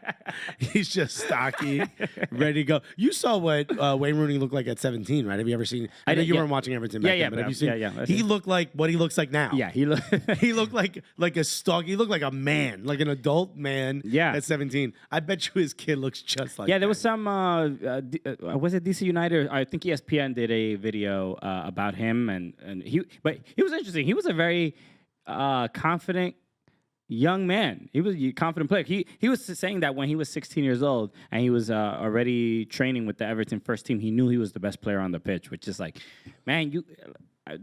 He's just stocky, ready to go. You saw what Wayne Rooney looked like at 17, right? Have you ever seen? I know you weren't watching Everton back then, but have you seen? Yeah. He looked like what he looks like now. Yeah, he looked like a stock. He looked like a man, like an adult man. Yeah. At 17, I bet you his kid looks just like. Yeah, there was some. Was it DC United? I think ESPN did a video about him, and he was interesting. He was a very confident young man. He was a confident player. He was saying that when he was 16 years old and he was already training with the Everton first team, he knew he was the best player on the pitch, which is like, man,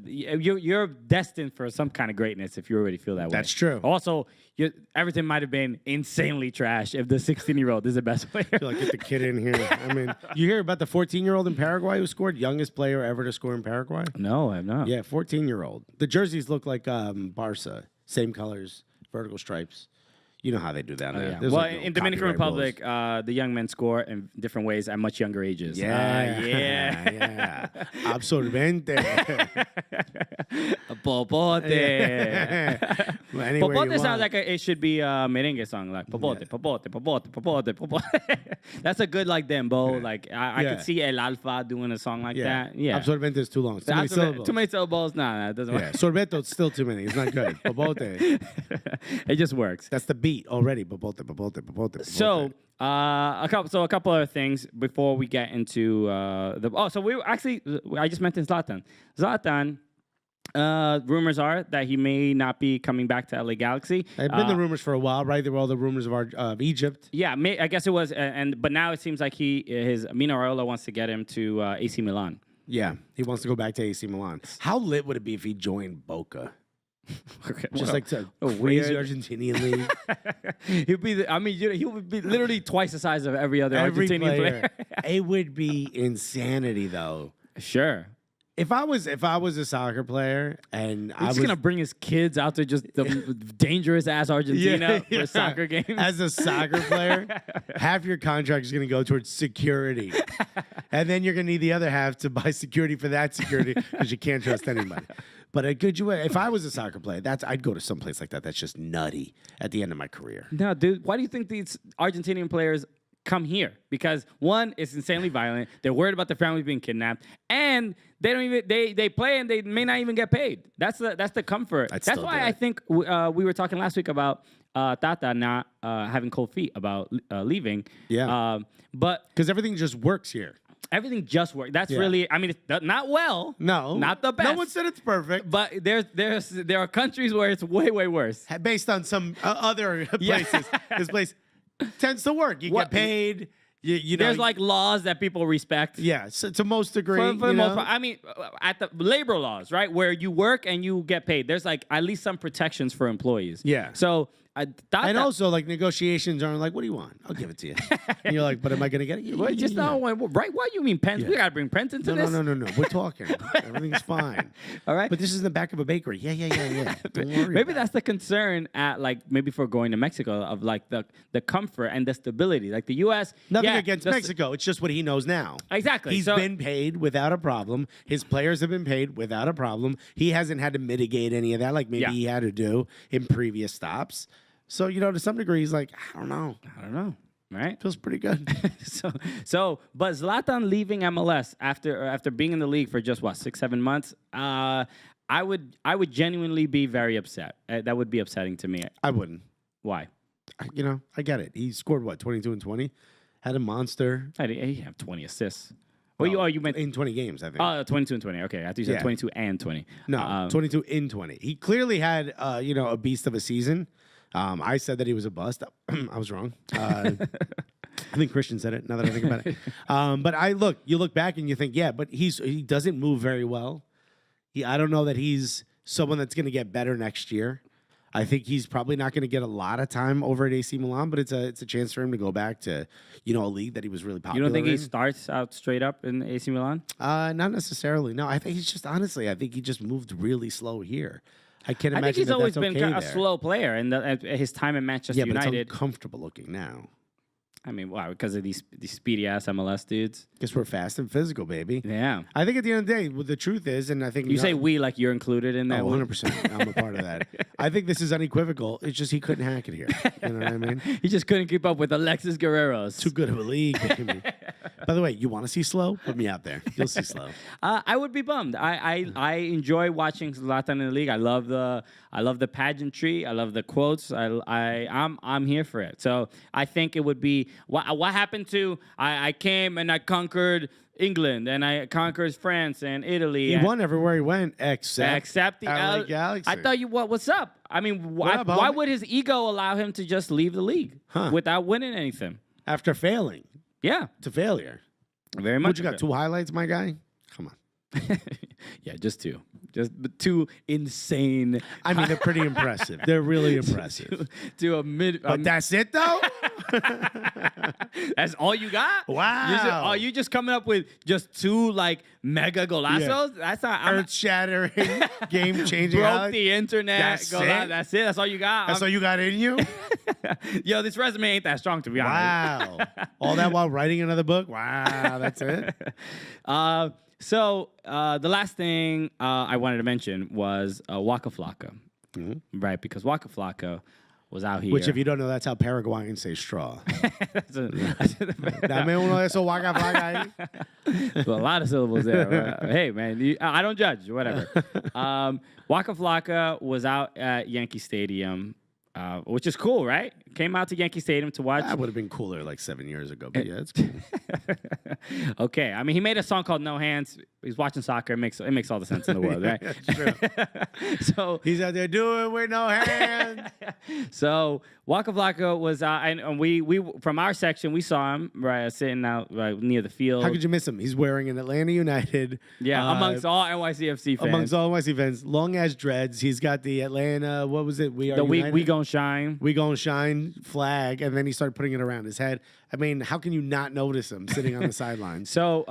you're destined for some kind of greatness if you already feel that way. That's true. Also, Everton might have been insanely trash if the 16-year-old is the best player. I feel like get the kid in here. I mean, you hear about the 14-year-old in Paraguay who scored? Youngest player ever to score in Paraguay? No, I have not. Yeah, 14-year-old. The jerseys look like Barca. Same colors. Vertical stripes. You know how they do that. Oh, yeah. There's Well, like no in Dominican copyright Republic, the young men score in different ways at much younger ages. Yeah, Yeah. Absorbente. Popote. Well, anywhere you Popote sounds want. like it should be a merengue song, like popote, popote, popote, popote, popote. That's a good like dembow. Like I Yeah. could see El Alfa doing a song like that. Yeah. Absorbente is too long. It's too many Too syllables. many syllables? Nah, it doesn't Yeah. work. Sorbeto, it's still too many. It's not good. Popote. It just works. That's the beat already. Popote, popote, popote, popote. So a couple other things before we get into I just mentioned Zlatan. Zlatan, rumors are that he may not be coming back to LA Galaxy. There have been the rumors for a while, right? There were all the rumors of Egypt. Yeah, I guess it was, but now it seems like his Mino Raiola wants to get him to AC Milan. Yeah, he wants to go back to AC Milan. How lit would it be if he joined Boca? Okay, Just like a weird crazy Argentinian league. he would be literally twice the size of every other Argentinian player. It would be insanity, though. Sure. If I was a soccer player and I He's was just gonna bring his kids out to just the dangerous ass Argentina for soccer games. as a soccer player, half your contract is gonna go towards security, and then you're gonna need the other half to buy security for that security because you can't trust anybody. But if I was a soccer player, I'd go to some place like that. That's just nutty at the end of my career. No, dude. Why do you think these Argentinian players come here? Because one, it's insanely violent. They're worried about their families being kidnapped, and they don't even they play and they may not even get paid. That's the comfort. That's why I think we were talking last week about Tata not having cold feet about leaving. Yeah. But Because everything just works here. everything just works. That's really. I mean, it's not well. No, not the best. No one said it's perfect. But there are countries where it's way worse. Based on some other places, this place tends to work. You get paid. You know, There's like laws that people respect. yeah, so to most degree. For the you most know? part, I mean, at the labor laws, right, where you work and you get paid, there's like at least some protections for employees. Yeah. So And also, like, negotiations aren't like, what do you want? I'll give it to you. And you're like, but am I going to get it? Well, just not right. Why you mean pens? We gotta bring pens into this. No. We're talking. Everything's fine. All right. But this is in the back of a bakery. Yeah. Don't worry. Maybe that's the concern at maybe for going to Mexico of like the comfort and the stability. Like the U.S. Nothing against Mexico. It's just what he knows now. Exactly. He's been paid without a problem. His players have been paid without a problem. He hasn't had to mitigate any of that like maybe he had to do in previous stops. So, to some degree, he's like, I don't know. Right? Feels pretty good. But Zlatan leaving MLS after being in the league for just 6-7 months, I would genuinely be very upset. That would be upsetting to me. I wouldn't. Why? I get it. He scored 22 and 20, had a monster. He have 20 assists. Well, you meant in 20 games, I think. 22 and 20. Okay, I thought you said 22 and 20. No, 22 in 20. He clearly had a beast of a season. I said that he was a bust. I was wrong. I think Christian said it. Now that I think about it, but you look back and you think, but he doesn't move very well. I don't know that he's someone that's going to get better next year. I think he's probably not going to get a lot of time over at AC Milan, but it's a chance for him to go back to a league that he was really popular. You don't think in. he starts out straight up in AC Milan? Not necessarily. No, I think he's just I think he just moved really slow here. I can't imagine. I think he's always that's been okay a there. slow player, and his time in Manchester But United. it's uncomfortable looking now. I mean, wow, because of these speedy ass MLS dudes. Guess we're fast and physical, baby. Yeah. I think at the end of the day, the truth is, and I think You say we like you're included in that. 100%. I'm a part of that. I think this is unequivocal. It's just he couldn't hack it here. You know what I mean? He just couldn't keep up with Alexis Guerrero's. Too good of a league, baby. By the way, you want to see slow? Put me out there. You'll see slow. I would be bummed. I enjoy watching Zlatan in the league. I love the pageantry. I love the quotes. I'm here for it. So I think it would be what happened to I came and I conquered England and I conquered France and Italy. He won everywhere he went except the LA Galaxy. I thought what's up? I mean, why would his ego allow him to just leave the league without winning anything? After failing. Yeah. To failure. Very much. What, you got 2 highlights, my guy? Come on. Yeah, just 2. Just 2 insane. I mean, they're pretty impressive. They're really impressive. To a mid. But that's it, though? That's all you got? Wow. Are you just coming up with just 2 mega golazos? Yeah. That's not earth-shattering, game-changing. Broke the internet. That's it? That's it. That's all you got. That's all you got in you? Yo, this resume ain't that strong, to be honest. Wow. All that while writing another book? Wow, that's it? So the last thing I wanted to mention was Waka Flocka, right? Because Waka Flocka was out here. Which, if you don't know, that's how Paraguayans say straw. That's a Dame uno de esos Waka Flocka ahí. a lot of syllables there. Hey, man, I don't judge. Whatever. Waka Flocka was out at Yankee Stadium, which is cool, right? Came out to Yankee Stadium to watch. That would have been cooler like 7 years ago, but yeah, it's cool. Okay, I mean, he made a song called No Hands. He's watching soccer. It makes all the sense in the world, right? That's true. So He's out there doing with no hands. So Waka Flocka was and we from our section we saw him right sitting out right near the field. How could you miss him? He's wearing an Atlanta United. Yeah, amongst all NYCFC fans. Amongst all NYC fans, long ass dreads. He's got the Atlanta. What was it? We are the United? we gon' shine. We Gonna Shine flag, and then he started putting it around his head. I mean, how can you not notice him sitting on the sidelines? So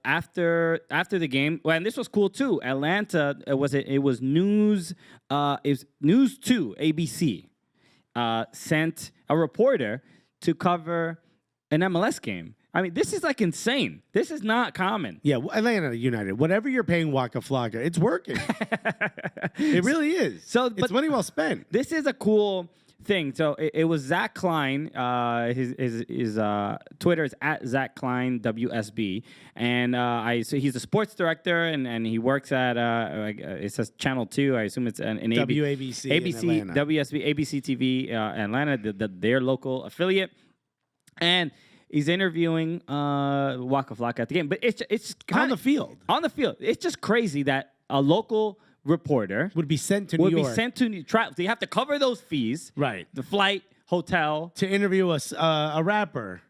after the game, well, and this was cool too. Atlanta it was News 2 ABC sent a reporter to cover an MLS game. I mean, this is like insane. This is not common. Yeah, Atlanta United. Whatever you're paying Waka Flocka, it's working. It really is. So, it's money well spent. This is a cool thing. So it was Zach Klein. His Twitter is at Zach Klein WSB, and so he's a sports director, and he works at it says Channel 2. I assume it's an WABC, ABC, in Atlanta. WSB, ABC TV Atlanta, their local affiliate, and he's interviewing Waka Flocka at the game. But it's On the field. On the field, it's just crazy that a local reporter Would be sent to New York. Be sent to New York. They have to cover those fees. Right. The flight, hotel. To interview a rapper.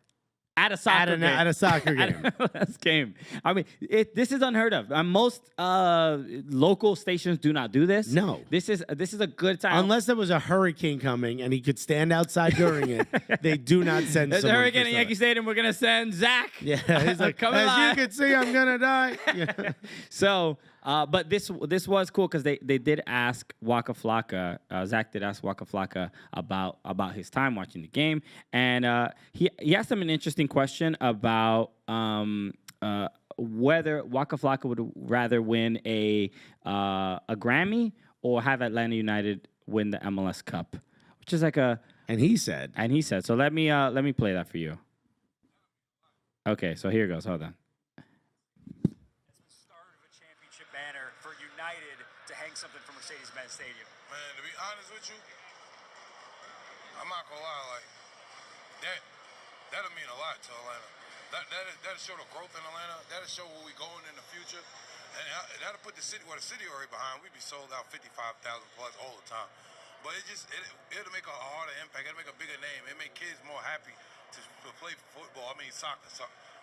At a soccer game. At a soccer game. At an MLS game. I mean, this is unheard of. Most local stations do not do this. No. This is a good time. Unless there was a hurricane coming and he could stand outside during it, they do not send There's a someone hurricane for at stuff. Yankee Stadium. We're going to send Zach. Yeah, he's like, Come as alive. you can see, I'm going to die. Yeah. So, but this was cool because they did ask Waka Flocka. Zach did ask Waka Flocka about his time watching the game, and he asked him an interesting question about whether Waka Flocka would rather win a Grammy or have Atlanta United win the MLS Cup, which is like a. And he said. So let me play that for you. Okay, so here goes. Hold on. Something from Mercedes-Benz Stadium. Man, to be honest with you, I'm not gonna lie, like that'll mean a lot to Atlanta. That'll show the growth in Atlanta. That'll show where we going in the future, and that'll put the city already behind. We'd be sold out 55,000 plus all the time. But it'll make a harder impact. It'll make a bigger name. It make kids more happy to play football. I mean soccer.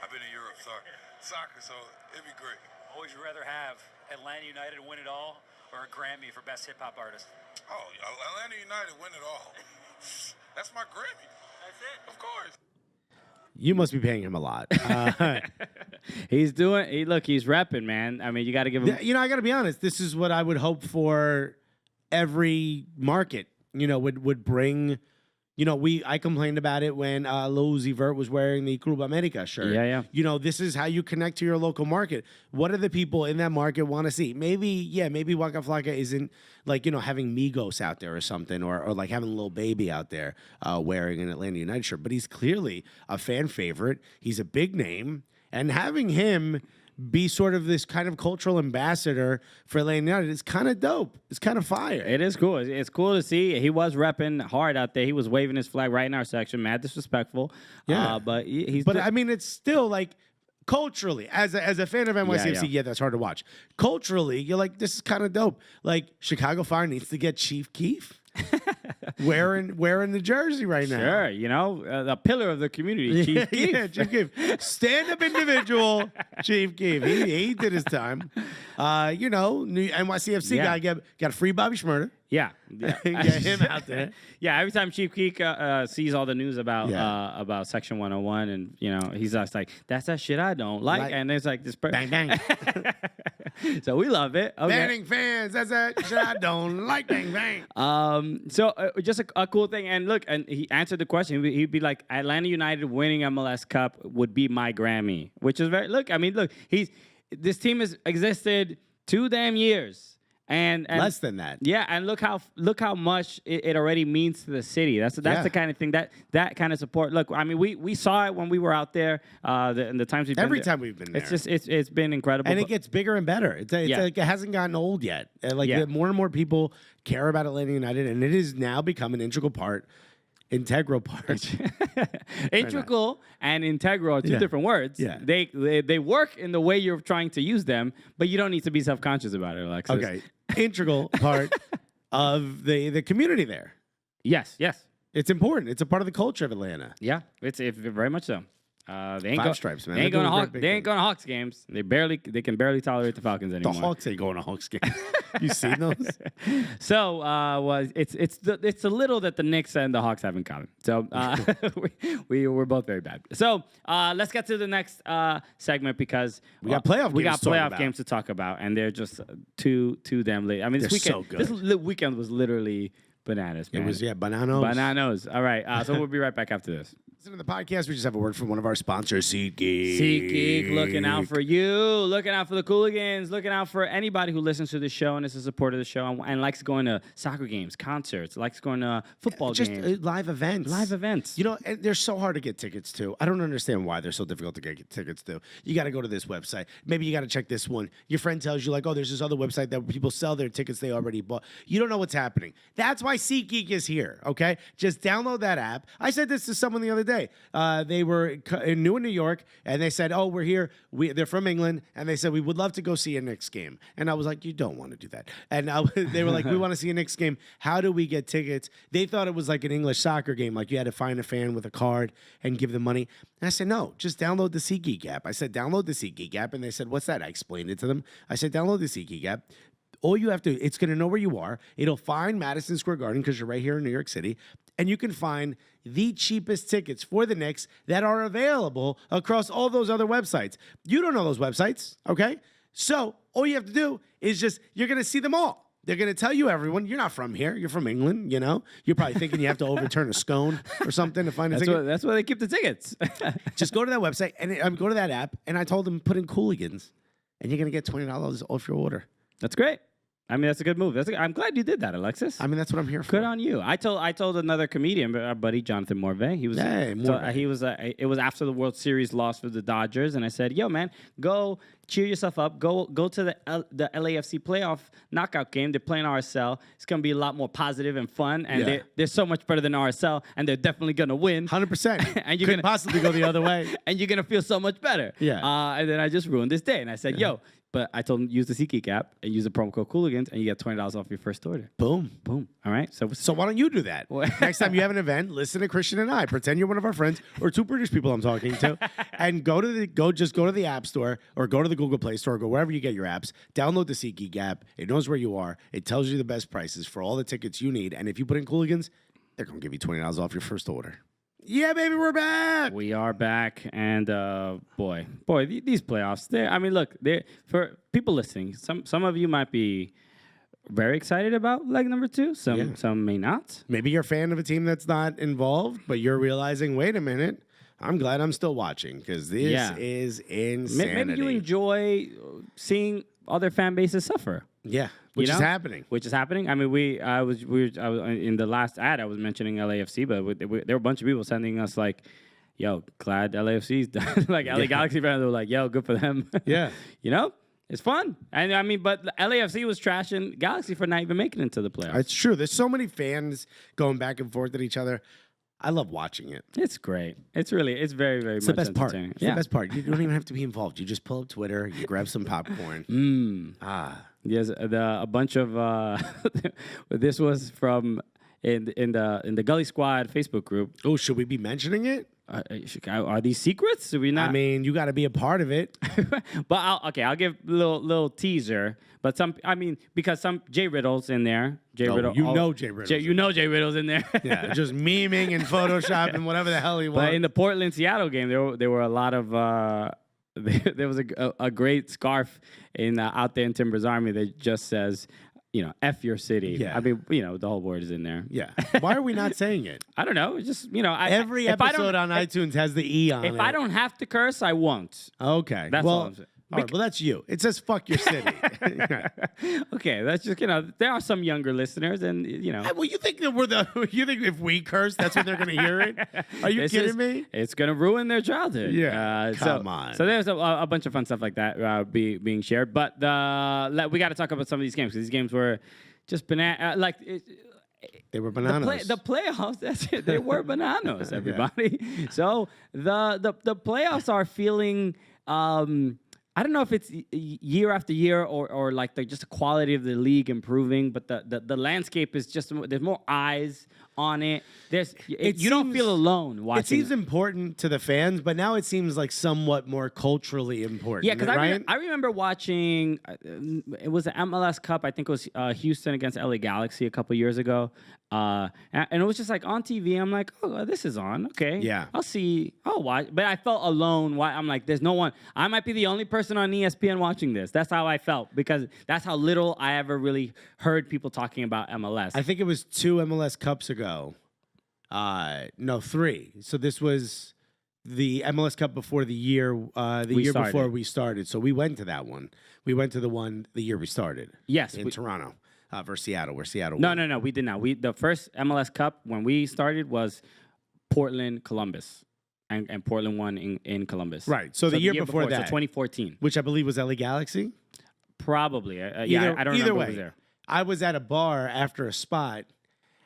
I've been in Europe, soccer. So it'd be great. Would you rather have Atlanta United win it all or a Grammy for Best Hip Hop Artist? Oh, Atlanta United win it all. That's my Grammy. That's it. Of course. You must be paying him a lot. He's repping, man. I mean, you got to give him. You know, I got to be honest. This is what I would hope for every market, would bring. I complained about it when Lil Uzi Vert was wearing the Club America shirt. Yeah. This is how you connect to your local market. What do the people in that market want to see? Maybe Waka Flocka isn't like, having Migos out there or something, or like having Lil Baby out there wearing an Atlanta United shirt. But he's clearly a fan favorite. He's a big name. And having him be sort of this kind of cultural ambassador for Atlanta United is kind of dope. It's kind of fire. It is cool. It's cool to see. He was repping hard out there. He was waving his flag right in our section. Mad disrespectful. Yeah. But he's. But I mean, it's still like culturally, as a fan of NYCFC, yeah, that's hard to watch. Culturally, you're like, this is kind of dope. Like Chicago Fire needs to get Chief Keef wearing the jersey right now. Sure, the pillar of the community, Chief Keef. Yeah, Chief Keef. Stand-up individual, Chief Keef. He did his time. New NYCFC guy got a free Bobby Schmurder. Yeah. Get him out there. Yeah, every time Chief Keef sees all the news about Section 101, and he's just like, that's that shit I don't like. And it's like this bang bang. So we love it. Okay. Banning fans. That's it. I don't like bang bang. So just a cool thing. And look, and he answered the question. He'd be like, Atlanta United winning MLS Cup would be my Grammy, which is very, look, this team has existed 2 damn years. And Less than that. Yeah, and look how much it already means to the city. That's the kind of thing that kind of support. Look, I mean, we saw it when we were out there. In the times we've been Every there. time we've been there. It's just it's been incredible. And it gets bigger and better. It's like it hasn't gotten old yet. More and more people care about Atlanta United, and it has now become an integral part. Integral and integral are two different words. Yeah. They work in the way you're trying to use them, but you don't need to be self-conscious about it, Alexis. Okay. Integral part of the community there. Yes. It's important. It's a part of the culture of Atlanta. Yeah, it's very much so. They ain't Five stripes, man. They ain't They're going to doing Hawks. great They big ain't going to Hawks games. They can barely tolerate the Falcons The anymore. Hawks ain't going to Hawks games. You seen those? So it's a little that the Knicks and the Hawks have in common. So we're both very bad. So let's get to the next segment because we got playoff games to talk about, and they're just too damn late. I mean, They're so good. This weekend was literally bananas, man. It was bananos. Bananos. All right. So we'll be right back after this. Listen to the podcast. We just have a word from one of our sponsors, SeatGeek. SeatGeek, looking out for you, looking out for the Cooligans, looking out for anybody who listens to the show and is a supporter of the show and likes going to soccer games, concerts, likes going to football games. Just live events. Live events. You know, and they're so hard to get tickets to. I don't understand why they're so difficult to get tickets to. You got to go to this website. Maybe you got to check this one. Your friend tells you, like, oh, there's this other website that people sell their tickets they already bought. You don't know what's happening. That's why SeatGeek is here, okay? Just download that app. I said this to someone the other day. They were new in New York, and they said, oh, we're here. They're from England, and they said, we would love to go see a Knicks game. And I was like, you don't want to do that. And they were like, we want to see a Knicks game. How do we get tickets? They thought it was like an English soccer game, like you had to find a fan with a card and give them money. And I said, no, just download the SeatGeek app. I said, download the SeatGeek app. And they said, what's that? I explained it to them. I said, download the SeatGeek app. All you have to, it's going to know where you are. It'll find Madison Square Garden because you're right here in New York City. And you can find the cheapest tickets for the Knicks that are available across all those other websites. You don't know those websites, okay? So all you have to do is you're going to see them all. They're going to tell you everyone. You're not from here. You're from England, you know? You're probably thinking you have to overturn a scone or something to find a ticket. That's where they keep the tickets. Just go to that website and go to that app. And I told them, put in Cooligans, and you're going to get $20 off your order. That's great. I mean, that's a good move. I'm glad you did that, Alexis. I mean, that's what I'm here for. Good on you. I told another comedian, our buddy Jonathan Morvay. He was it was after the World Series loss for the Dodgers, and I said, "Yo, man, go cheer yourself up. Go to the LAFC Playoff knockout game. They're playing RSL. It's gonna be a lot more positive and fun, and they're so much better than RSL, and they're definitely gonna win 100%. And you couldn't possibly go the other way, and you're gonna feel so much better. Yeah. And then I just ruined this day, and I said, "Yo." But I told him use the SeatGeek app and use the promo code Cooligans, and you get $20 off your first order. Boom. Boom. All right. So why don't you do that? Next time you have an event, listen to Christian and I. Pretend you're one of our friends or two British people I'm talking to, and go to the App Store or go to the Google Play Store, or go wherever you get your apps. Download the SeatGeek app. It knows where you are. It tells you the best prices for all the tickets you need. And if you put in Cooligans, they're gonna give you $20 off your first order. Yeah, baby, we're back. We are back, and boy, these playoffs. Look, for people listening. Some of you might be very excited about leg number 2. Some may not. Maybe you're a fan of a team that's not involved, but you're realizing, wait a minute, I'm glad I'm still watching because this is insanity. Maybe you enjoy seeing other fan bases suffer. Yeah. Which is happening. Which is happening. I mean, I was in the last ad. I was mentioning LAFC, but there were a bunch of people sending us like, "Yo, glad LAFC's done." Like LA Galaxy fans were like, "Yo, good for them." Yeah, you know, it's fun. And I mean, but LAFC was trashing Galaxy for not even making it into the playoffs. It's true. There's so many fans going back and forth at each other. I love watching it. It's great. It's very, very it's much the best part. entertaining. It's the best part. You don't even have to be involved. You just pull up Twitter, you grab some popcorn. Yes, a bunch of this was from in the Gully Squad Facebook group. Oh, should we be mentioning it? Are these secrets? Should we not? I mean, you got to be a part of it. But I'll give a little teaser. But because some Jay Riddle's in there. Jay Riddle. Jay Riddle. You know Jay Riddle's in there. Yeah, just memeing and photoshopping whatever the hell he wants. But in the Portland-Seattle game, there were a lot of there was a great scarf in out there in Timber's Army that just says, F your city. Yeah. I mean, the whole word is in there. Yeah. Why are we not saying it? I don't know. It's just, Every episode on iTunes has the E on it. If I don't have to curse, I won't. Okay. That's all I'm saying. All right, well, that's you. It says fuck your city. Okay, that's just, there are some younger listeners, and, Well, you think that you think if we curse, that's when they're going to hear it? Are you kidding me? It's going to ruin their childhood. Yeah, come on. So there's a bunch of fun stuff like that being shared. But we got to talk about some of these games, because these games were just banana. They were bananas. The playoffs, that's it. They were bananas, everybody. Yeah. So the playoffs are feeling. I don't know if it's year after year or like just the quality of the league improving, but the landscape is just, there's more eyes on it. You don't feel alone watching. It seems important to the fans, but now it seems like somewhat more culturally important. Yeah, because right? I remember watching, it was the MLS Cup. I think it was Houston against LA Galaxy a couple years ago. And it was just like on TV. I'm like, oh, this is on. Okay. Yeah. I'll watch. But I felt alone. I'm like, there's no one. I might be the only person on ESPN watching this. That's how I felt, because that's how little I ever really heard people talking about MLS. I think it was 2 MLS Cups ago. No, 3. So this was the MLS Cup before the year before we started. So we went to that one. We went to the one the year we started. Yes. In Toronto. Versus Seattle, where Seattle No, won. no, we did not. The first MLS Cup when we started was Portland, Columbus, and Portland won in Columbus. Right. So the year before that, so 2014, which I believe was LA Galaxy. probably. I don't remember who was there. I was at a bar after a spot,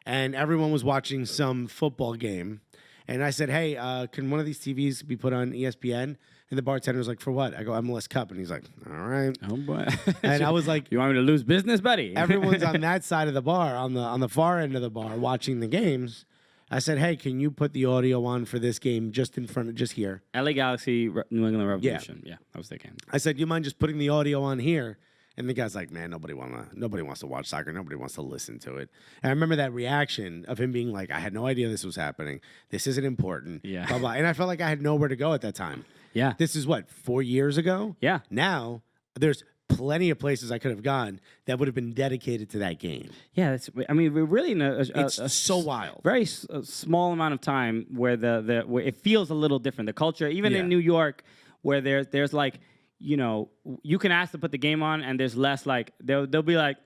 and everyone was watching some football game, and I said, "Hey, can one of these TVs be put on ESPN?" And the bartender was like, "For what?" I go, "MLS Cup." And he's like, "All right." Oh boy. And I was like, "You want me to lose business, buddy?" Everyone's on that side of the bar, on the far end of the bar, watching the games. I said, "Hey, can you put the audio on for this game just in front of, just here?" LA Galaxy, New England Revolution. Yeah, that was the game. I said, "You mind just putting the audio on here?" And the guy's like, "Man, nobody wants to watch soccer. Nobody wants to listen to it." And I remember that reaction of him being like, "I had no idea this was happening. This isn't important." Yeah. Blah blah. And I felt like I had nowhere to go at that time. Yeah. This is what, 4 years ago? Yeah. Now there's plenty of places I could have gone that would have been dedicated to that game. Yeah, we're really in It's so wild. Very small amount of time where where it feels a little different. The culture, even in New York, where there's like, you can ask to put the game on, and there's less like they'll be like,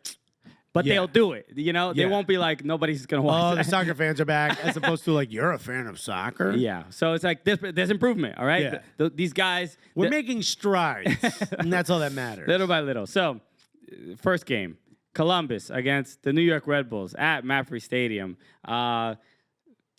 but they'll do it. They won't be like, nobody's gonna watch. Oh, the soccer fans are back, as opposed to like, you're a fan of soccer. Yeah, so it's like there's improvement. All right, Yeah. These guys, we're making strides, and that's all that matters. Little by little. So, first game, Columbus against the New York Red Bulls at MAPFRE Stadium.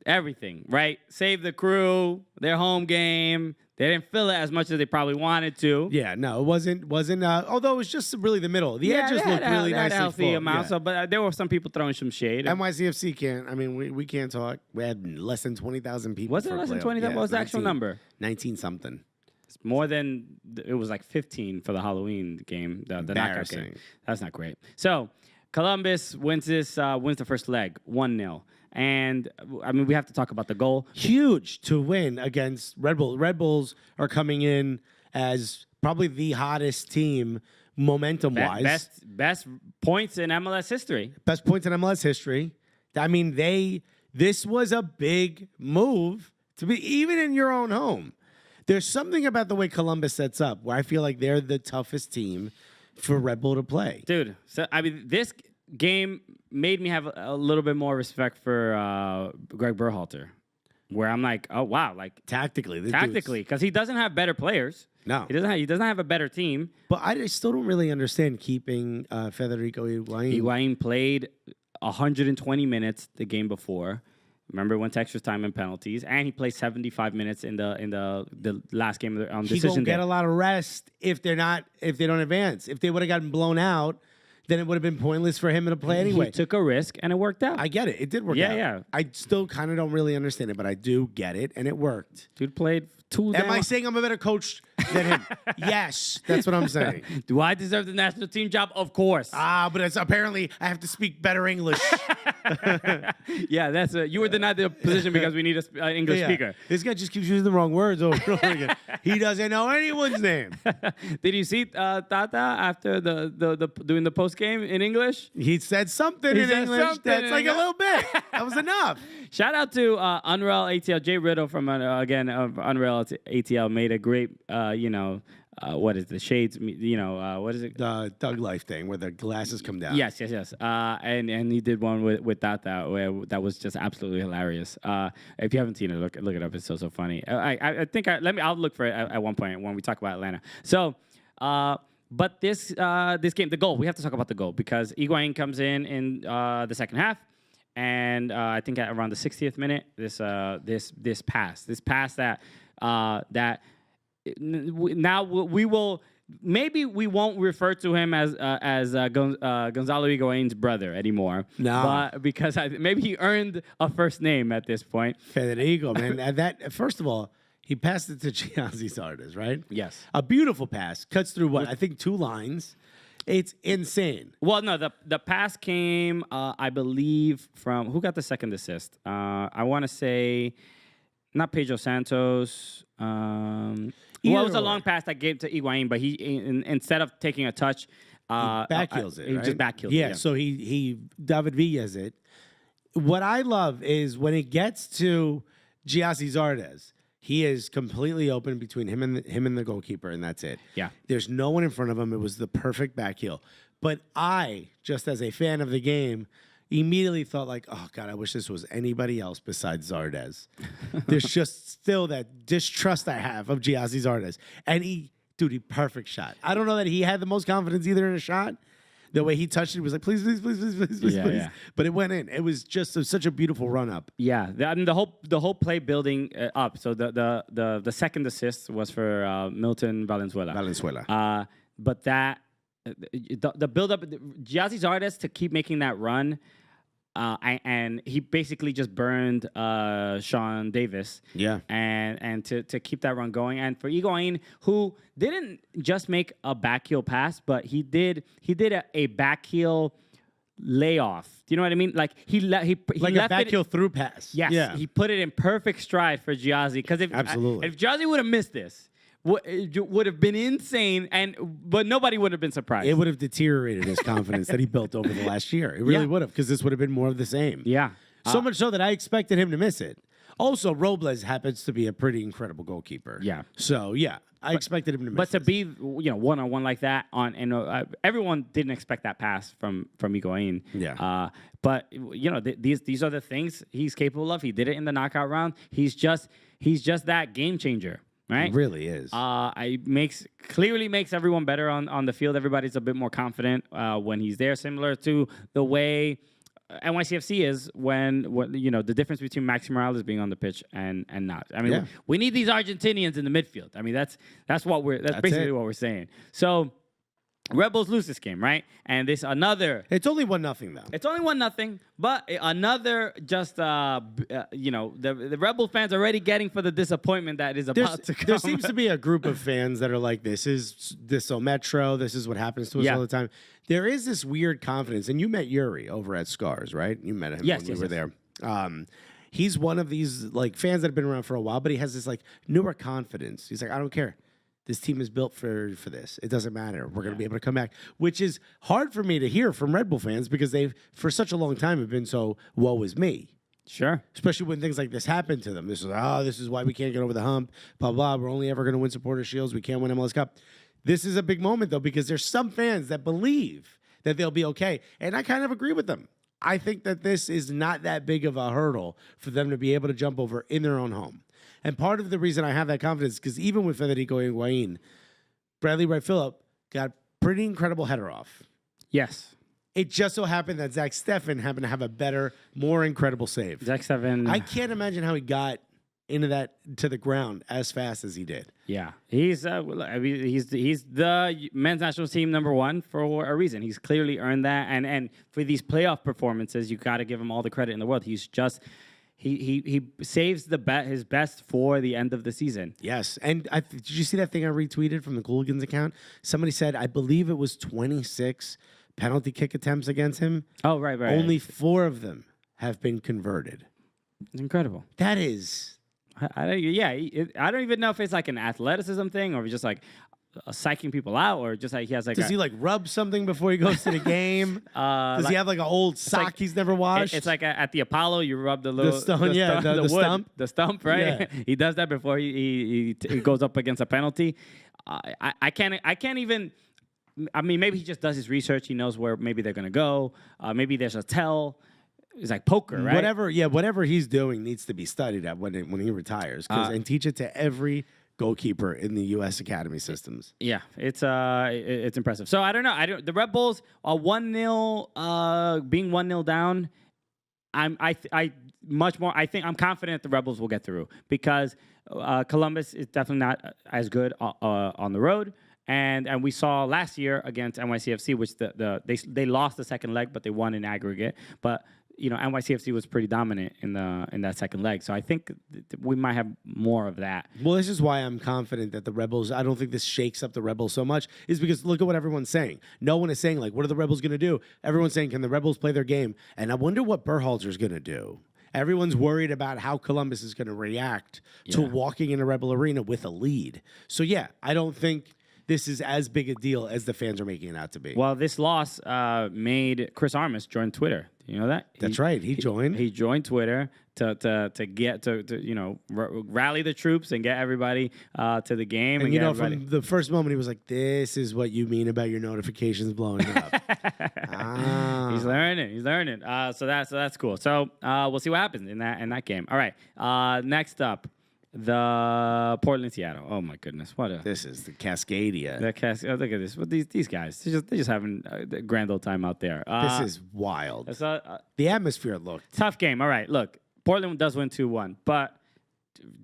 Everything, right? Save the crew, their home game. They didn't fill it as much as they probably wanted to. Yeah, no, it wasn't. Although it was just really the middle. The edges looked really nice. Healthy amount. So, but there were some people throwing some shade. NYCFC can't. I mean, we can't talk. We had less than 20,000 people. Was it less than 20,000? What was the actual number? 19 something. It's more than it was like 15 for the Halloween game. The knockout game. That's not great. So Columbus wins the first leg 1-0. And, I mean, we have to talk about the goal. Huge to win against Red Bull. Red Bulls are coming in as probably the hottest team momentum-wise. Best points in MLS history. Best points in MLS history. I mean, this was a big move to be, even in your own home. There's something about the way Columbus sets up where I feel like they're the toughest team for Red Bull to play. Dude, so, I mean, this game made me have a little bit more respect for Greg Berhalter, where I'm like, oh wow, like tactically, because he doesn't have better players. No, he doesn't have a better team. But I still don't really understand keeping Federico Higuain. Higuain played 120 minutes the game before. Remember, went to extra time and penalties, and he played 75 minutes in the last game on decision day. He won't get a lot of rest if they don't advance. If they would have gotten blown out, then it would have been pointless for him to play anyway. He took a risk, and it worked out. I get it. It did work out. Yeah. I still kind of don't really understand it, but I do get it, and it worked. Dude played 2 Am I saying I'm a better coach than him. Yes, that's what I'm saying. Do I deserve the national team job? Of course. But it's apparently I have to speak better English. Yeah, that's you were denied the position because we need an English speaker. This guy just keeps using the wrong words over and over again. He doesn't know anyone's name. Did you see Tata after the doing the post game in English? He said something in English. That's like a little bit. That was enough. Shout out to Unreal ATL. Jay Riddle from again of Unreal ATL made a great what is the shades? What is it? The Thug Life thing where the glasses come down. Yes. And he did one with that where that was just absolutely hilarious. If you haven't seen it, look it up. It's so funny. I think I'll look for it at one point when we talk about Atlanta. So. But this game, the goal, we have to talk about the goal because Higuain comes in the second half, and I think at around the 60th minute, this pass that now we will. Maybe we won't refer to him as Gonzalo Higuain's brother anymore. No, because maybe he earned a first name at this point. Federico, man. That first of all. He passed it to Giazzi Zardes, right? Yes. A beautiful pass. Cuts through what? I think 2 lines. It's insane. Well, no, the pass came, I believe, from... Who got the second assist? I want to say... Not Pedro Santos. Well, it was a long pass that gave to Higuain, but he instead of taking a touch... he backheels it, He right? just backheels it. Yeah, so he David Villa's it. What I love is when it gets to Giazzi Zardes... He is completely open between him and the goalkeeper, and that's it. Yeah. There's no one in front of him. It was the perfect back heel. But I, just as a fan of the game, immediately thought like, oh, God, I wish this was anybody else besides Zardes. There's just still that distrust I have of Giazzi Zardes. And he perfect shot. I don't know that he had the most confidence either in a shot. The way he touched it was like, please. Yeah. But it went in. It was just such a beautiful run up. Yeah, I mean the whole play building up. So the second assist was for Milton Valenzuela. But that the build up, Giazzi Zardes to keep making that run. And he basically just burned Sean Davis. Yeah. And to keep that run going. And for Higuain, who didn't just make a back heel pass, but he did a back heel layoff. Do you know what I mean? Like he left a back heel through pass. Yes. Yeah. He put it in perfect stride for Giazzi. Because if Giazzi would have missed this, it would have been insane, but nobody would have been surprised. It would have deteriorated his confidence that he built over the last year. It really would have, because this would have been more of the same. Yeah. So much so that I expected him to miss it. Also, Robles happens to be a pretty incredible goalkeeper. Yeah. So, yeah, I expected him to miss But to this. be, one-on-one like that, everyone didn't expect that pass from Higuain. Yeah. But, these are the things he's capable of. He did it in the knockout round. He's just that game changer. Right? It really is. Clearly makes everyone better on the field. Everybody's a bit more confident when he's there, similar to the way NYCFC is when the difference between Maxi Morales being on the pitch and not. I mean, we need these Argentinians in the midfield. I mean, that's basically what we're saying. So Red Bulls lose this game, right? And this another. It's only 1-0 though. It's only 1-0, but another just the Red Bull fans already getting for the disappointment that is about to come. There seems to be a group of fans that are like, this is Metro. This is what happens to us all the time. There is this weird confidence, and you met Yuri over at Scars, right? You met him when we were there. He's one of these like fans that have been around for a while, but he has this like newer confidence. He's like, I don't care. This team is built for this. It doesn't matter. We're going to be able to come back, which is hard for me to hear from Red Bull fans because they've, for such a long time, have been so woe is me. Sure. Especially when things like this happen to them. This is why we can't get over the hump, blah, blah. We're only ever going to win Supporter Shields. We can't win MLS Cup. This is a big moment, though, because there's some fans that believe that they'll be okay. And I kind of agree with them. I think that this is not that big of a hurdle for them to be able to jump over in their own home. And part of the reason I have that confidence is because even with Federico Higuain, Bradley Wright Phillip got pretty incredible header off. Yes. It just so happened that Zach Steffen happened to have a better, more incredible save. Zach Steffen. I can't imagine how he got into that to the ground as fast as he did. Yeah, he's the men's national team #1 for a reason. He's clearly earned that, and for these playoff performances, you got to give him all the credit in the world. he saves his best for the end of the season. Yes. And did you see that thing I retweeted from the Cooligans account? Somebody said, I believe it was 26 penalty kick attempts against him. Oh, right. Only 4 of them have been converted. It's incredible. That is. I don't even know if it's like an athleticism thing or just like psyching people out or just like he has like. Does he like rub something before he goes to the game? Does he have like an old sock he's never washed? It's like at the Apollo, you rub the little the stump, right? Yeah. He does that before he goes up against a penalty. I can't even. I mean, maybe he just does his research. He knows where maybe they're gonna go. Maybe there's a tell. It's like poker, right? Whatever he's doing needs to be studied at when he retires, and teach it to every goalkeeper in the U.S. academy systems. Yeah, it's impressive. So I don't know. The Red Bulls are 1-0, being 1-0 down. I'm confident the Red Bulls will get through because Columbus is definitely not as good on the road. And we saw last year against NYCFC, which they lost the second leg, but they won in aggregate. But NYCFC was pretty dominant in that second leg. So I think we might have more of that. Well, this is why I'm confident that the Rebels, I don't think this shakes up the Rebels so much, is because look at what everyone's saying. No one is saying, like, what are the Rebels going to do? Everyone's saying, can the Rebels play their game? And I wonder what Berhalter's going to do. Everyone's worried about how Columbus is going to react to walking in a Rebel arena with a lead. So, yeah, I don't think this is as big a deal as the fans are making it out to be. Well, this loss made Chris Armas join Twitter. You know that? That's right. He joined. He joined Twitter to rally the troops and get everybody to the game. And from the first moment, he was like, "This is what you mean about your notifications blowing up." He's learning. So that's cool. So we'll see what happens in that game. All right. Next up. The Portland, Seattle. Oh my goodness, this is the Cascadia. Look at this. What these guys? They're just having a grand old time out there. This is wild. The atmosphere looked tough game. All right, look, Portland does win 2-1, but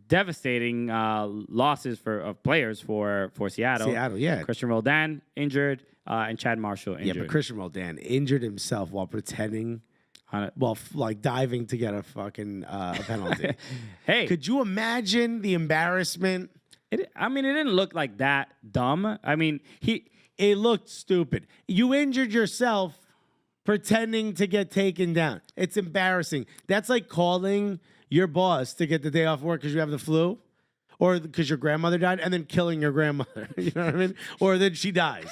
devastating losses of players for Seattle. Seattle, yeah. Christian Roldan injured, and Chad Marshall injured. Yeah, but Christian Roldan injured himself while pretending. Diving to get a fucking penalty. Hey, could you imagine the embarrassment? It didn't look like that dumb. I mean, it looked stupid. You injured yourself pretending to get taken down. It's embarrassing. That's like calling your boss to get the day off work because you have the flu. Or because your grandmother died, and then killing your grandmother. You know what I mean? Or then she dies.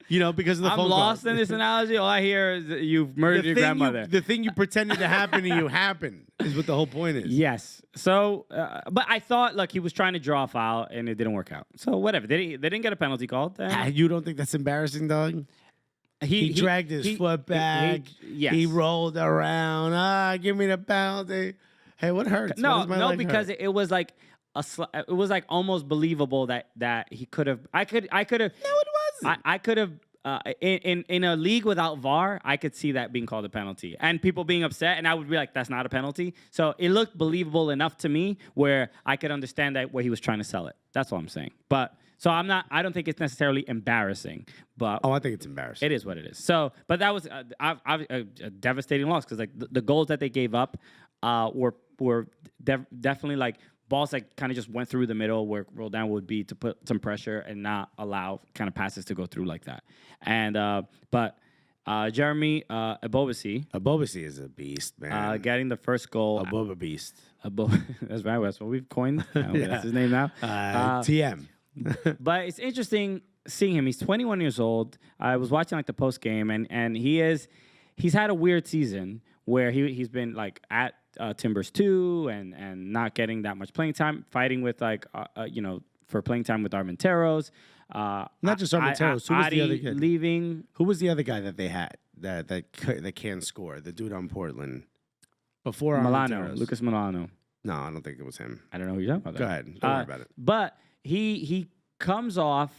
Because of the phone call. I'm lost in this analogy. All I hear is that you've murdered your grandmother. The thing you pretended to happen to you happened, is what the whole point is. Yes. So, but I thought, he was trying to draw a foul, and it didn't work out. So, whatever. They didn't get a penalty called. You don't think that's embarrassing, dog? He dragged his foot back. Yes. He rolled around. Give me the penalty. Hey, what hurts? No, because it was like... it was like almost believable that he could have. I could have. No, it wasn't. I could have. In a league without VAR, I could see that being called a penalty and people being upset, and I would be like, "That's not a penalty." So it looked believable enough to me where I could understand that where he was trying to sell it. That's all I'm saying. But so I'm not. I don't think it's necessarily embarrassing. But I think it's embarrassing. It is what it is. So, but that was a devastating loss because the goals that they gave up were definitely balls kind of just went through the middle where Roldan would be to put some pressure and not allow kind of passes to go through like that. And but Jeremy Ebobisse. Ebobisse is a beast, man. Getting the first goal. Eboba beast. That's right. That's what we've coined. That's his name now. TM. But it's interesting seeing him. He's 21 years old. I was watching the post game, and he's had a weird season where he's been at Timbers 2 and not getting that much playing time, fighting with for playing time with Armenteros. Not just Armenteros. Who was the other kid? Leaving. Who was the other guy that they had that can score? The dude on Portland before Milano, Lucas Milano. No, I don't think it was him. I don't know who you're talking about. Go ahead. Don't worry about it. But he comes off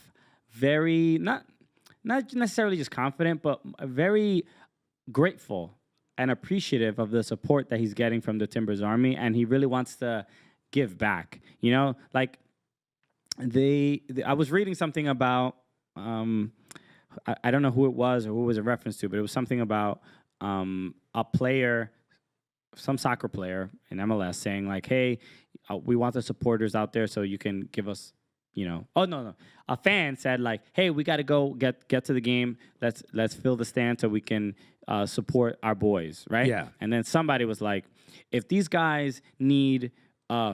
very not necessarily just confident, but very grateful and appreciative of the support that he's getting from the Timbers Army, and he really wants to give back. I was reading something about I don't know who it was or who it was a reference to, but it was something about a player some soccer player in MLS saying like, "Hey, we want the supporters out there, so you can give us." Oh no. A fan said like, "Hey, we got to go get to the game. Let's fill the stand so we can support our boys, right?" Yeah. And then somebody was like, "If these guys need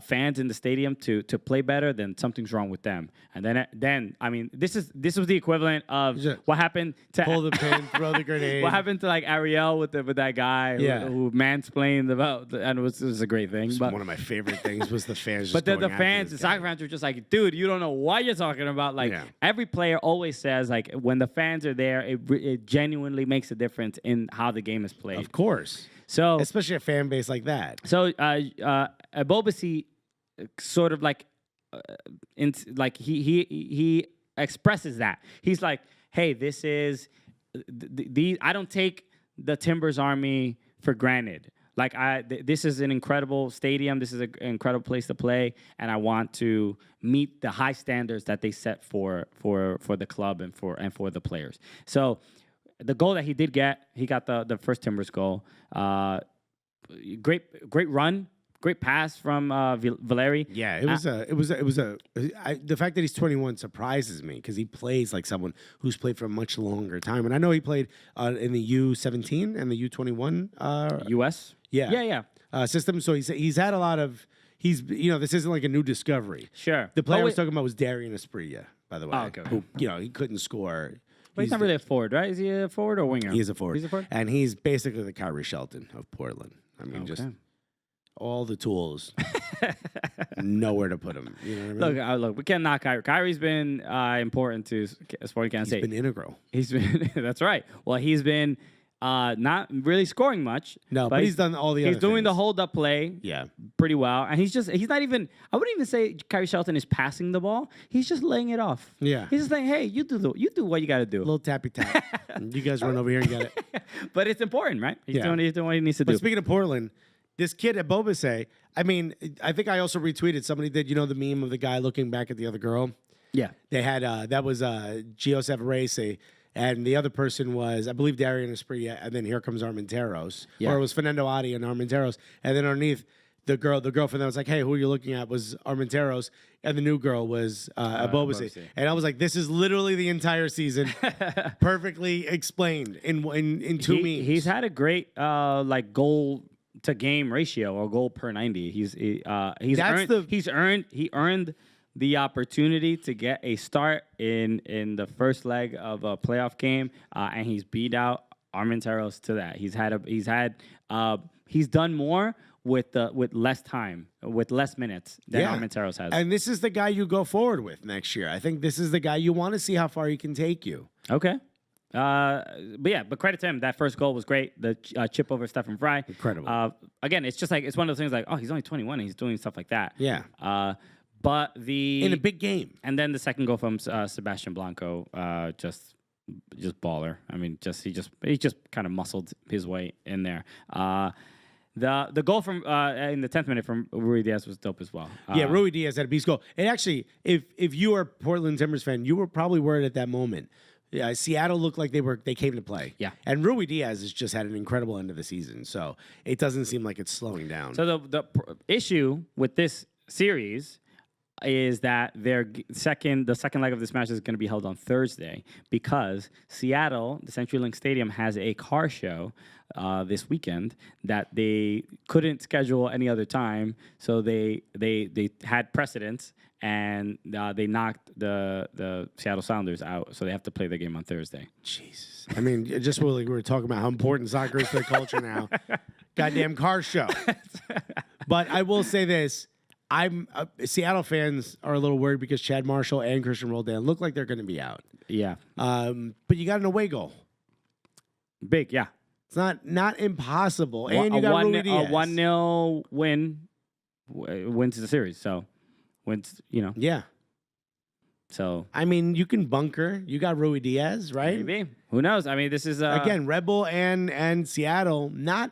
fans in the stadium to play better, then something's wrong with them." And then I mean, this was the equivalent of what happened to pull the pin, throw the grenade. what happened to like Ariel with that guy who mansplained about, and it was a great thing. But one of my favorite things was the fans. But the fans, the soccer fans were just like, dude, you don't know what you're talking about. Like every player always says, like when the fans are there, it genuinely makes a difference in how the game is played. Of course. So especially a fan base like that. So Abobasi sort of like he expresses that. He's like, "Hey, this is I don't take the Timbers Army for granted. Like this is an incredible stadium. This is an incredible place to play, and I want to meet the high standards that they set for the club and for the players." So the goal that he did get, he got the first Timbers goal. Great run. Great pass from Valeri. Yeah, it was the fact that he's 21 surprises me because he plays like someone who's played for a much longer time. And I know he played in the U17 and the U21 US. Yeah. System. So he's had a lot of this isn't like a new discovery. Sure. The player I was talking about was Darian Asprilla, by the way. Oh, okay. Who he couldn't score. But he's not really a forward, right? Is he a forward or winger? He's a forward. He's a forward? And he's basically the Kyrie Shelton of Portland. I mean, just all the tools, nowhere to put him. You know what I mean? Look, we can't knock Kyrie. Kyrie's been important to Sporting Kansas State. He's been integral. He's been, that's right. Well, he's been not really scoring much. No, but he's done all the other He's doing things. the hold-up play pretty well. And he's not even, I wouldn't even say Kyrie Shelton is passing the ball. He's just laying it off. Yeah. He's just saying, hey, you do what you got to do. A little tappy tap. You guys run over here and get it. But it's important, right? He's doing what he needs to do. But speaking of Portland, this kid at Bobasay, I mean, I think I also retweeted, somebody did, the meme of the guy looking back at the other girl? Yeah. They had, that was Gio Savarese, and the other person was, I believe, Darian Asprilla, and then here comes Armenteros. Yeah. Or it was Fernando Adi and Armenteros. And then underneath, the girlfriend that was like, hey, who are you looking at, was Armenteros, and the new girl was Abobasi. And I was like, this is literally the entire season, perfectly explained in 2 memes. He's had a great goal to game ratio or goal per 90. He earned the opportunity to get a start in the first leg of a playoff game, and he's beat out Armenteros to that. He's done more with less time, with less minutes than Armenteros has. And this is the guy you go forward with next year. I think this is the guy you want to see how far he can take you. Okay. But credit to him. That first goal was great. The chip over Stephen Fry. Incredible. Again, it's just like, it's one of those things like, oh, he's only 21 and he's doing stuff like that. Yeah. But in a big game. And then the second goal from Sebastian Blanco, just baller. I mean, he just kind of muscled his way in there. The goal from in the 10th minute from Rui Diaz was dope as well. Rui Diaz had a beast goal. And actually, if you are a Portland Timbers fan, you were probably worried at that moment. Yeah, Seattle looked like they came to play. Yeah. And Rui Diaz has just had an incredible end of the season. So it doesn't seem like it's slowing down. So the issue with this series is that the second leg of this match is going to be held on Thursday because Seattle, the CenturyLink Stadium, has a car show this weekend that they couldn't schedule any other time, so they had precedence and they knocked the Seattle Sounders out, so they have to play the game on Thursday. Jesus, I mean, just we were talking about how important soccer is to the culture now. Goddamn car show. But I will say this. Seattle fans are a little worried because Chad Marshall and Christian Roldan look like they're going to be out. Yeah. But you got an away goal. Big, yeah. It's not impossible. And you got Rui Diaz. A 1-0 wins the series. So, wins, Yeah. So. I mean, you can bunker. You got Rui Diaz, right? Maybe. Who knows? I mean, this is... Again, Red Bull and Seattle not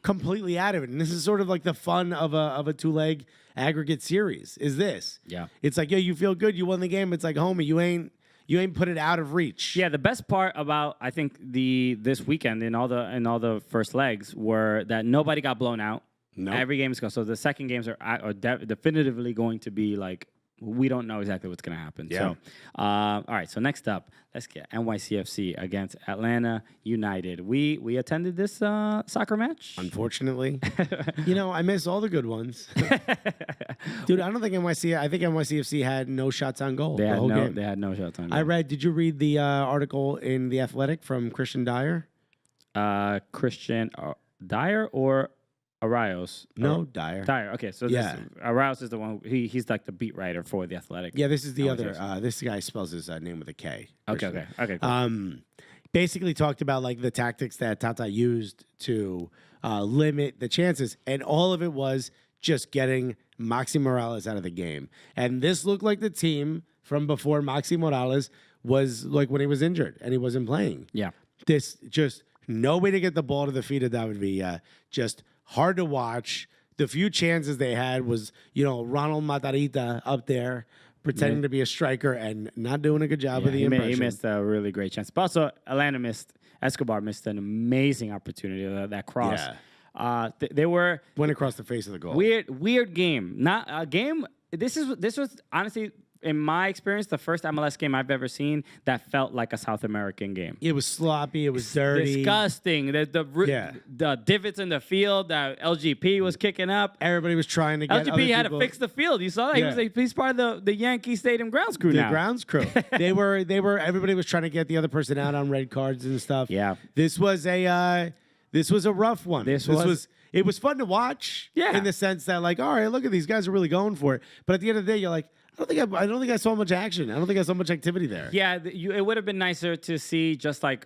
completely out of it. And this is sort of like the fun of a two-leg aggregate series is this. Yeah. It's like, yo, you feel good, you won the game. It's like, homie, you ain't You ain't put it out of reach. Yeah, the best part about I think this weekend in all the first legs were that nobody got blown out. No. Every game is going. So the second games are definitively going to be like, we don't know exactly what's going to happen. Yeah. So, all right. So next up, let's get NYCFC against Atlanta United. We attended this soccer match. Unfortunately, I miss all the good ones. Dude, I think NYCFC had no shots on goal the whole game. They had no shots on goal. Did you read the article in The Athletic from Christian Dyer? Christian Dyer or Arios? No, Dyer. Dyer. Okay, so Arios is the one. He's like the beat writer for The Athletic. Yeah, this is the other. This guy spells his name with a K. Okay. Cool. Basically talked about like the tactics that Tata used to limit the chances, and all of it was just getting Maxi Morales out of the game. And this looked like the team from before Maxi Morales was like when he was injured and he wasn't playing. Yeah. This just no way to get the ball to the feet of David Villa. Just hard to watch. The few chances they had was, Ronald Matarita up there pretending to be a striker and not doing a good job of the impression. He missed a really great chance. But also, Escobar missed an amazing opportunity, that cross. Yeah. They were... Went across the face of the goal. Weird game. Not a game... This was, honestly... In my experience, the first MLS game I've ever seen that felt like a South American game. It was sloppy. It was dirty. Disgusting. The divots in the field that LGP was kicking up. Everybody was trying to get LGP had to fix the field. You saw that? Yeah. He's part of the Yankee Stadium grounds crew now. The grounds crew. Everybody was trying to get the other person out on red cards and stuff. Yeah. This was a rough one. It was fun to watch. Yeah. In the sense that, like, all right, look at these guys are really going for it. But at the end of the day, you're like, I don't think I saw much action. I don't think I saw much activity there. Yeah, it would have been nicer to see just like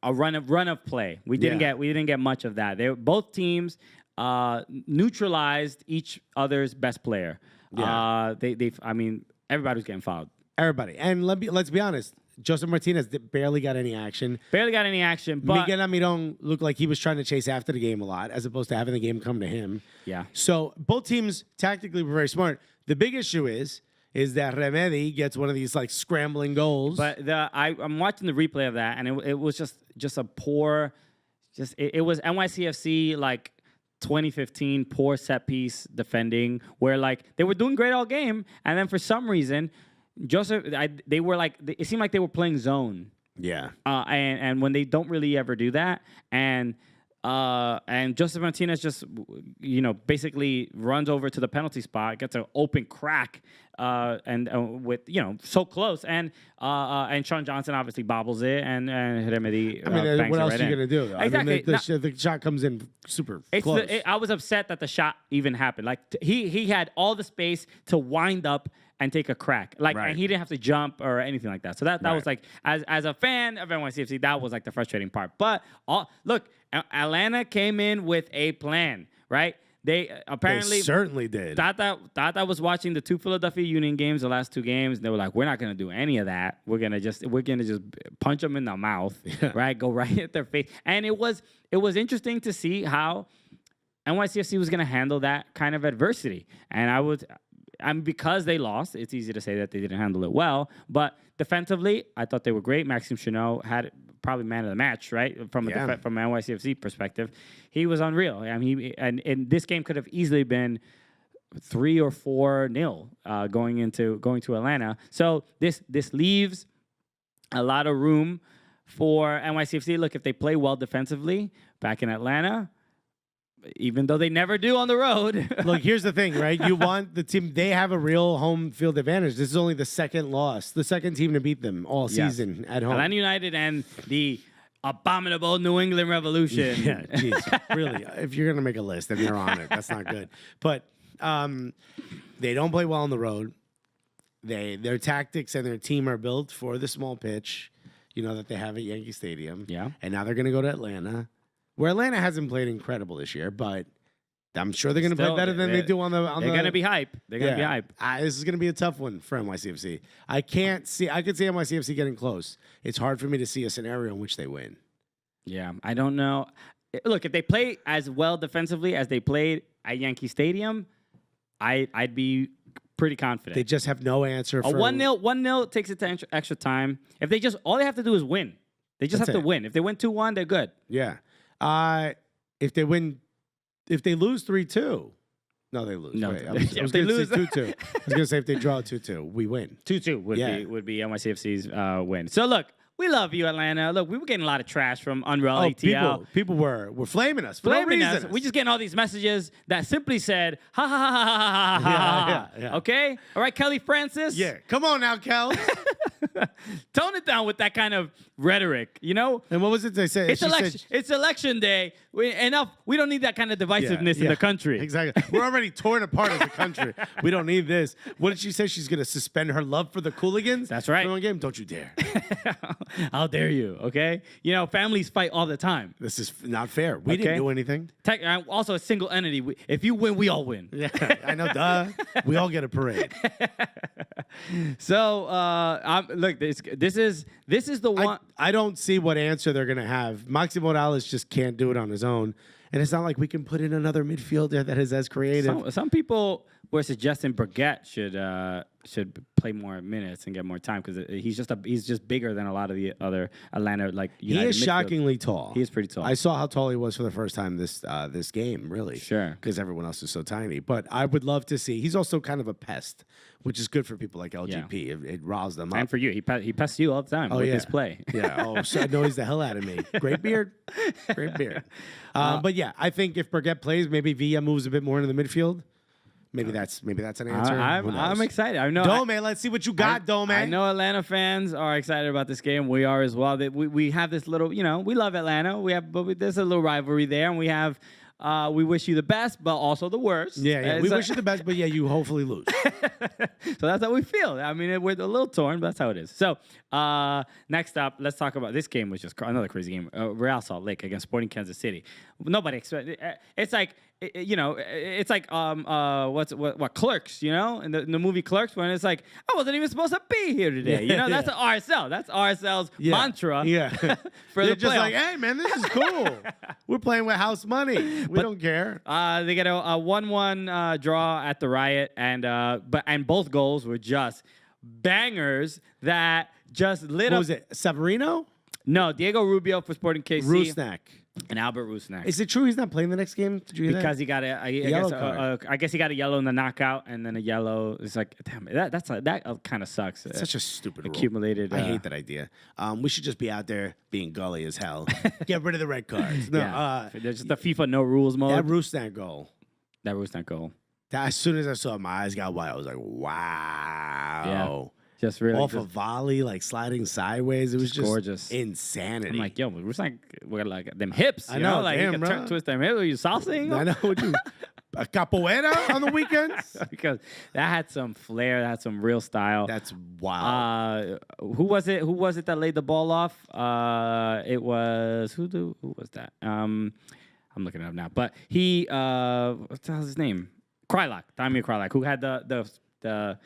a run of play. We didn't get much of that. Both teams neutralized each other's best player. Yeah. Everybody was getting fouled. Everybody. And let's be honest. Joseph Martinez barely got any action. But Miguel Almiron looked like he was trying to chase after the game a lot, as opposed to having the game come to him. Yeah. So both teams tactically were very smart. The big issue is that Remedy gets one of these like scrambling goals. But I'm watching the replay of that, and it was just a poor. It was NYCFC like 2015 poor set piece defending, where like they were doing great all game, and then for some reason. They were like, it seemed like they were playing zone. Yeah. And when they don't really ever do that, and Joseph Martinez just, basically runs over to the penalty spot, gets an open crack, and with so close, and Sean Johnson obviously bobbles it, and Remedy. Bangs what else right are you gonna do? Though? Exactly. The shot comes in super close. I was upset that the shot even happened. Like he had all the space to wind up and take a crack. And he didn't have to jump or anything like that. So that was like, as a fan of NYCFC, that was like the frustrating part. But look, Atlanta came in with a plan, right? They certainly did. Tata was watching the two Philadelphia Union games, the last two games, and they were like, "We're not gonna do any of that. We're gonna just punch them in the mouth, right? Go right at their face." And it was interesting to see how NYCFC was gonna handle that kind of adversity. And because they lost, it's easy to say that they didn't handle it well. But defensively, I thought they were great. Maxime Chenot had probably man of the match, right? From an NYCFC perspective, he was unreal. I mean, and this game could have easily been 3 or 4-0 going to Atlanta. So this leaves a lot of room for NYCFC. Look, if they play well defensively back in Atlanta. Even though they never do on the road. Look, here's the thing, right? You want the team, they have a real home field advantage. This is only the second loss, the second team to beat them all season at home. Atlanta United and the abominable New England Revolution. Yeah, jeez, really. If you're going to make a list, then you're on it. That's not good. But they don't play well on the road. Their tactics and their team are built for the small pitch, that they have at Yankee Stadium. Yeah. And now they're going to go to Atlanta. Where Atlanta hasn't played incredible this year, but I'm sure they're going to play better than they do on the. They're going to be hype. They're going to be hype. This is going to be a tough one for NYCFC. I could see NYCFC getting close. It's hard for me to see a scenario in which they win. Yeah, I don't know. Look, if they play as well defensively as they played at Yankee Stadium, I'd be pretty confident. They just have no answer. A for 1-0 takes it to extra time. If they all they have to do is win. They just have to win. If they win 2-1, they're good. Yeah. If they lose 3-2. No, they lose. No, Wait, I was going to say 2-2. I was going to say if they draw 2-2, we win. 2-2 would be NYCFC's win. So look, we love you, Atlanta. Look, we were getting a lot of trash from Unreal ATL. People were flaming us for no reason. We just getting all these messages that simply said, ha ha ha ha ha ha ha. Yeah. Okay? All right, Kelly Francis? Yeah. Come on now, Kel. Tone it down with that kind of rhetoric, you know? And what was it they said? It's election day. Enough. We don't need that kind of divisiveness in the country. Exactly. We're already torn apart as a country. We don't need this. What did she say? She's going to suspend her love for the Cooligans? That's right. For one game? Don't you dare. How dare you, okay? You know, families fight all the time. This is not fair. We didn't do anything. Also, a single entity. If you win, we all win. Yeah, I know, duh. We all get a parade. So, look, this is the one. I don't see what answer they're going to have. Maxi Morales just can't do it on his own. And it's not like we can put in another midfielder that is as creative. Some people were suggesting Brigette should play more minutes and get more time because he's just bigger than a lot of the other Atlanta United. He is shockingly tall. He is pretty tall. I saw how tall he was for the first time this game, really. Sure. Because everyone else is so tiny. But I would love to see. He's also kind of a pest, which is good for people like LGP. Yeah. It riles them up. And for you, he pests you all the time with his play. Yeah. Oh, so annoys the hell out of me. Great beard. Great beard. But yeah, I think if Brigette plays, maybe Villa moves a bit more into the midfield. Maybe that's an answer. I'm excited. I know. Dome, let's see what you got, Dome. I know Atlanta fans are excited about this game. We are as well. We have this little, we love Atlanta. There's a little rivalry there, and we have. We wish you the best, but also the worst. Yeah. We wish you the best, but you hopefully lose. So that's how we feel. I mean, we're a little torn, but that's how it is. So next up, let's talk about this game, which is another crazy game. Real Salt Lake against Sporting Kansas City. Nobody expected. It's like. It's like what Clerks, in the movie Clerks, when it's like I wasn't even supposed to be here today. That's an RSL. That's RSL's mantra. Yeah, for the just playoffs. like, hey man, this is cool. We're playing with house money. We don't care. They get a 1-1 draw at the Riot, and both goals were just bangers that just lit up. What was it? Severino? No, Diego Rubio for Sporting KC. Rusnak. And Albert Rusnak. Is it true he's not playing the next game? Did you hear because that? He got I guess he got a yellow in the knockout, and then a yellow. It's like, damn, that kind of sucks. It's such a stupid accumulated. Rule. I hate that idea. We should just be out there being gully as hell. Get rid of the red cards. No, there's just the FIFA no rules mode. That Rusnak goal. As soon as I saw it, my eyes got wide. I was like, wow. Yeah. Just really off a volley, like sliding sideways. It was just gorgeous insanity. I'm like, yo, Rusnak, we got like them hips. I know, like damn, you can twist them hips. Are you salsing? I know. What you a capoeira on the weekends? Because that had some flair. That had some real style. That's wild. Who was it? Who was it that laid the ball off? It was who was that? I'm looking it up now. But he, what's his name? Krylock, Damir Krylock, who had the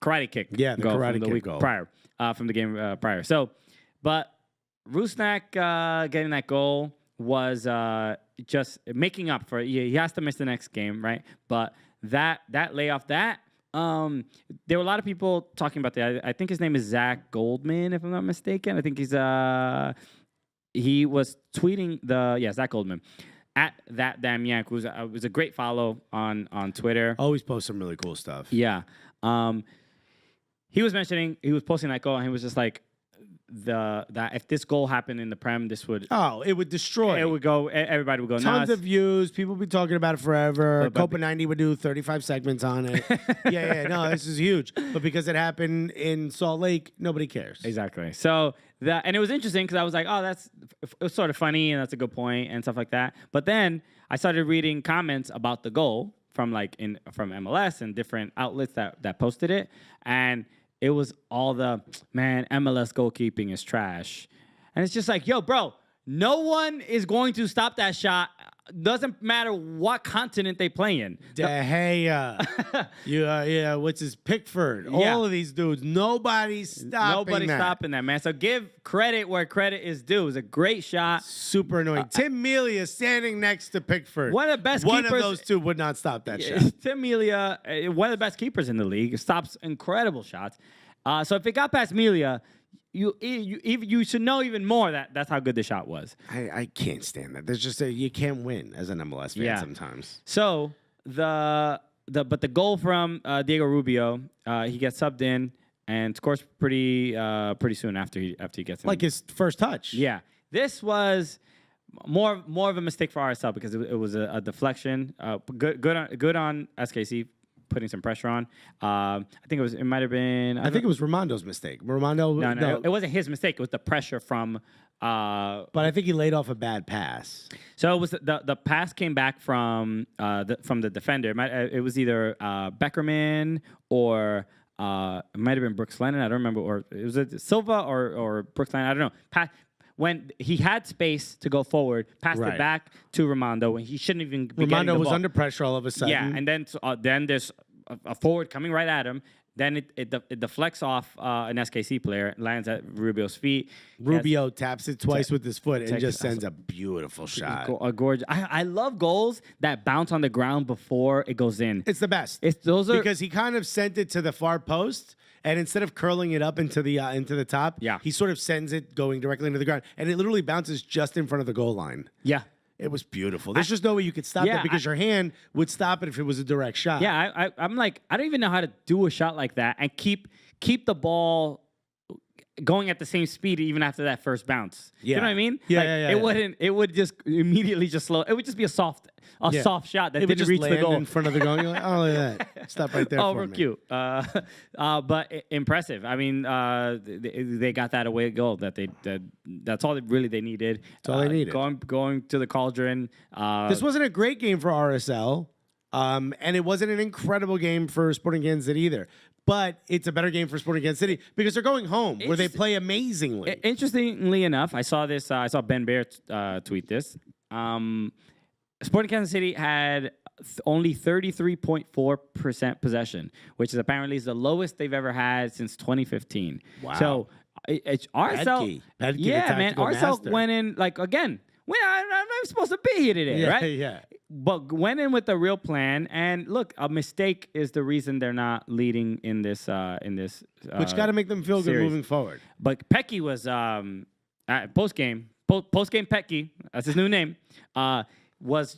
karate kick. Yeah, the goal karate from the kick week goal. prior, from the game prior. So, but Rusnak getting that goal was just making up for it. He has to miss the next game, right? But that layoff, there were a lot of people talking about that. I think his name is Zach Goldman, if I'm not mistaken. I think he was tweeting Zach Goldman. At that damn yank, who was a great follow on Twitter. Always post some really cool stuff. Yeah. He was posting that goal, and he was just like, that if this goal happened in the Prem, this would it would destroy. It would go. Everybody would go nuts. Tons of views. People would be talking about it forever. Copa 90 would do 35 segments on it. No, this is huge. But because it happened in Salt Lake, nobody cares. Exactly. So and it was interesting because I was like, it was sort of funny, and that's a good point and stuff like that. But then I started reading comments about the goal from MLS and different outlets that posted it, and it was all MLS goalkeeping is trash. And it's just like, yo, bro, no one is going to stop that shot Doesn't matter what continent they play in. De Gea, what's his Pickford? Yeah. All of these dudes. Nobody's stopping that, man. So give credit where credit is due. It was a great shot. Super annoying. Tim Melia standing next to Pickford. One of the best One keepers. of those two would not stop that shot. Tim Melia, one of the best keepers in the league, stops incredible shots. So if it got past Melia, you should know even more that's how good the shot was. I can't stand that. There's just you can't win as an MLS fan sometimes. So the goal from Diego Rubio, he gets subbed in and scores pretty soon after he gets in. Like his first touch. Yeah, this was more of a mistake for RSL because it was a deflection. Good on SKC. Putting some pressure on. I think it might have been. I think it was Ramondo's mistake. No, it wasn't his mistake. It was the pressure from. But I think he laid off a bad pass. So it was the pass came back from the defender. It was either Beckerman or it might have been Brooks Lennon. I don't remember. Or it was Silva or Brooks Lennon. I don't know. When he had space to go forward, passed it back to Ramondo when he shouldn't even be getting the Ramondo was ball. under pressure all of a sudden. Yeah, and then there's a forward coming right at him. Then it deflects off an SKC player, lands at Rubio's feet. Rubio taps it twice with his foot and just sends a beautiful shot. A gorgeous. I love goals that bounce on the ground before it goes in. It's the best. Because he kind of sent it to the far post. And instead of curling it up into the top, he sort of sends it going directly into the ground, and it literally bounces just in front of the goal line. Yeah, it was beautiful. There's just no way you could stop that because your hand would stop it if it was a direct shot. Yeah, I'm like, I don't even know how to do a shot like that and keep the ball going at the same speed even after that first bounce. Yeah. You know what I mean? Yeah, It would just immediately just slow. It would just be a soft shot that didn't reach the goal in front of the goal. You're like, oh, look at that. Stop right there. Over cute. But impressive. I mean, they got that away goal that's all they needed. That's all they needed. Going to the Cauldron. This wasn't a great game for RSL. And it wasn't an incredible game for Sporting Kansas City either. But it's a better game for Sporting Kansas City because they're going home where they play amazingly. Interestingly enough, I saw this. I saw Ben Bear tweet this. Sporting Kansas City had only 33.4% possession, which is apparently the lowest they've ever had since 2015. Wow. So it's RSL. Yeah, man. RSL went in again. I'm not supposed to be here today, right? Yeah. But went in with a real plan, and look, a mistake is the reason they're not leading in this. Which got to make them feel good moving forward. But Pecky was post game Pecky, that's his new name, was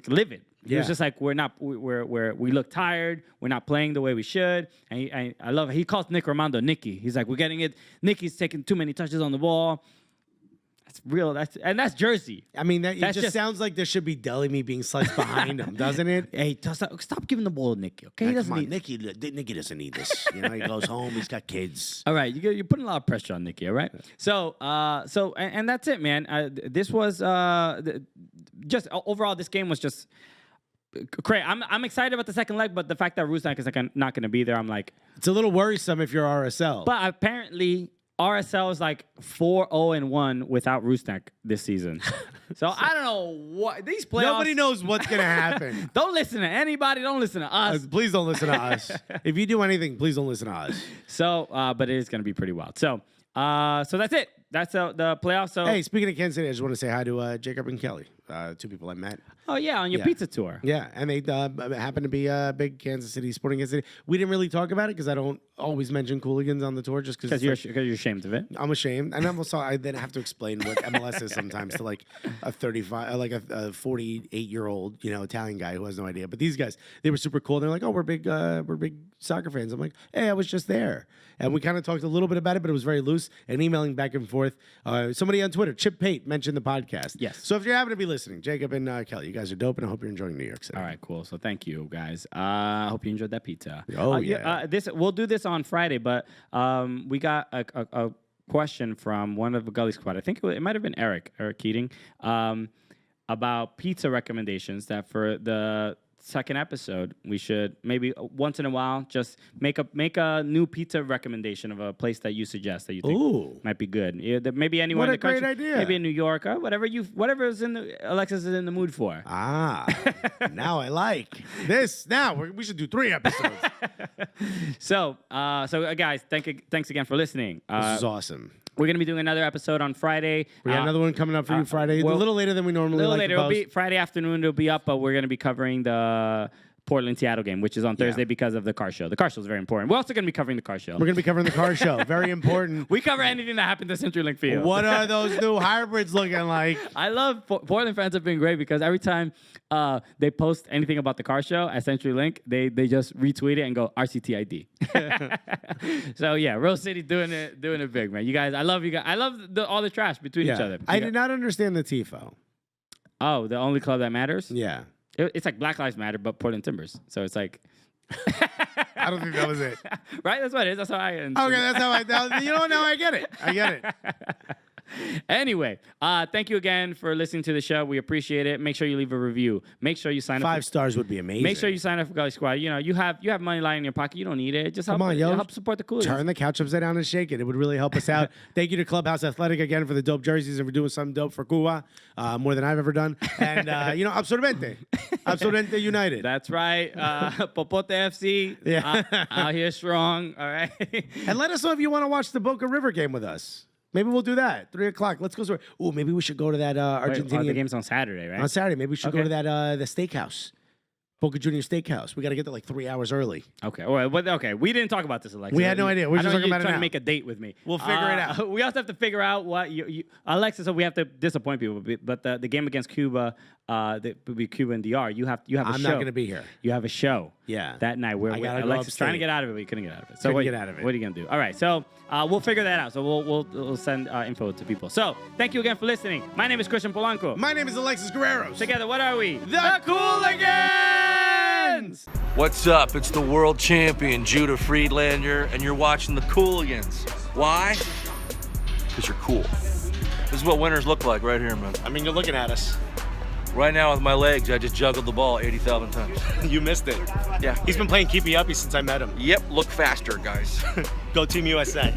livid. He was just like, we look tired. We're not playing the way we should. And I love it. He calls Nick Ramondo Nicky. He's like, we're getting it. Nicky's taking too many touches on the ball. That's real. That's Jersey. I mean, it just sounds like there should be deli meat being sliced behind him, doesn't it? Hey, stop giving the ball to Nicky, okay? He doesn't need Nicky doesn't need this. You know, he goes home. He's got kids. All right, you're putting a lot of pressure on Nicky. All right. So that's it, man. This was just overall. This game was just great. I'm excited about the second leg, but the fact that Rusnak is not going to be there, I'm like, it's a little worrisome if you're RSL. But apparently, RSL is like 4-0-1 without Rusnak this season. So I don't know what these playoffs. Nobody knows what's gonna happen. Don't listen to anybody. Don't listen to us. Please don't listen to us. If you do anything, please don't listen to us. So, but it is gonna be pretty wild. So that's it. That's the playoffs. So hey, speaking of Kansas City, I just want to say hi to Jacob and Kelly, two people I met. Oh yeah, on your pizza tour. Yeah, and they happen to be big Kansas City Sporting Kansas City. We didn't really talk about it because I don't always mention Cooligans on the tour, just because you're ashamed of it. I'm ashamed, and I'm also I then have to explain what MLS is sometimes to like a 48-year-old Italian guy who has no idea. But these guys, they were super cool. They're like, oh, we're big soccer fans. I'm like, hey, I was just there, and we kind of talked a little bit about it, but it was very loose and emailing back and forth. Somebody on Twitter, Chip Pate, mentioned the podcast. Yes. So if you happen to be listening, Jacob and Kelly, you guys are dope, and I hope you're enjoying New York City. All right, cool. So thank you, guys. I hope you enjoyed that pizza. Oh, yeah. We'll do this on Friday, but we got a question from one of the Gully Squad. I think it might have been Eric Keating, about pizza recommendations that for the second episode, we should maybe once in a while just make a new pizza recommendation of a place that you suggest that you think might be good. Yeah, maybe anywhere in the country. What a great idea. Maybe in New York, or whatever is Alexis is in the mood for. Now I like this. Now we should do 3 episodes. So guys, thanks again for listening. This is awesome. We're going to be doing another episode on Friday. We got another one coming up for you Friday. A little later than we normally like to It'll post. be Friday afternoon. It'll be up, but we're going to be covering the Portland-Seattle game, which is on Thursday because of the car show. The car show is very important. We're also going to be covering the car show. We're going to be covering the car show. Very important. We cover anything that happened to CenturyLink Field. What are those new hybrids looking like? I love Portland fans have been great because every time they post anything about the car show at CenturyLink, they just retweet it and go RCTID. So yeah, Rose City doing it big, man. You guys, I love you guys. I love all the trash between each other. I did not understand the TIFO. Oh, the only club that matters? Yeah. It's like Black Lives Matter, but Portland Timbers. So it's like... I don't think that was it. Right? That's what it is. That's how I... Okay, that's how I... You know what? Now I get it. Anyway, thank you again for listening to the show. We appreciate it. Make sure you leave a review. Make sure you sign up. 5 stars would be amazing. Make sure you sign up for Gully Squad. You know, you have money lying in your pocket. You don't need it. Just help support the Cooligans. Turn the couch upside down and shake it. It would really help us out. Thank you to Clubhouse Athletic again for the dope jerseys and for doing something dope for Cuba. More than I've ever done. And, Absorbente. Absorbente United. That's right. Popote FC. Yeah. Out here strong. All right. And let us know if you want to watch the Boca River game with us. Maybe we'll do that. 3 o'clock. Let's go. Ooh, maybe we should go to that Argentinian. The game's on Saturday, right? On Saturday. Maybe we should go to that the steakhouse. Boca Junior Steakhouse. We got to get there like 3 hours early. Okay. All right. Okay. We didn't talk about this, Alexis. We had no idea. We're just talking about it trying now. to make a date with me. We'll figure it out. We also have to figure out what Alexis. So we have to disappoint people. But the game against Cuba, that would be Cuba and DR. You have a show. I'm not going to be here. You have a show. Yeah. That night where Alexis trying to get out of it, but you couldn't get out of it. So couldn't get out of it. What are you going to do? All right. So we'll figure that out. So we'll send info to people. So thank you again for listening. My name is Christian Polanco. My name is Alexis Guerreros. Together, what are we? The Cooligans! What's up? It's the world champion, Judah Friedlander, and you're watching the Cooligans. Why? Because you're cool. This is what winners look like right here, man. I mean, you're looking at us. Right now with my legs, I just juggled the ball 80,000 times. You missed it. Yeah. He's been playing keepy uppy since I met him. Yep, look faster, guys. Go Team USA.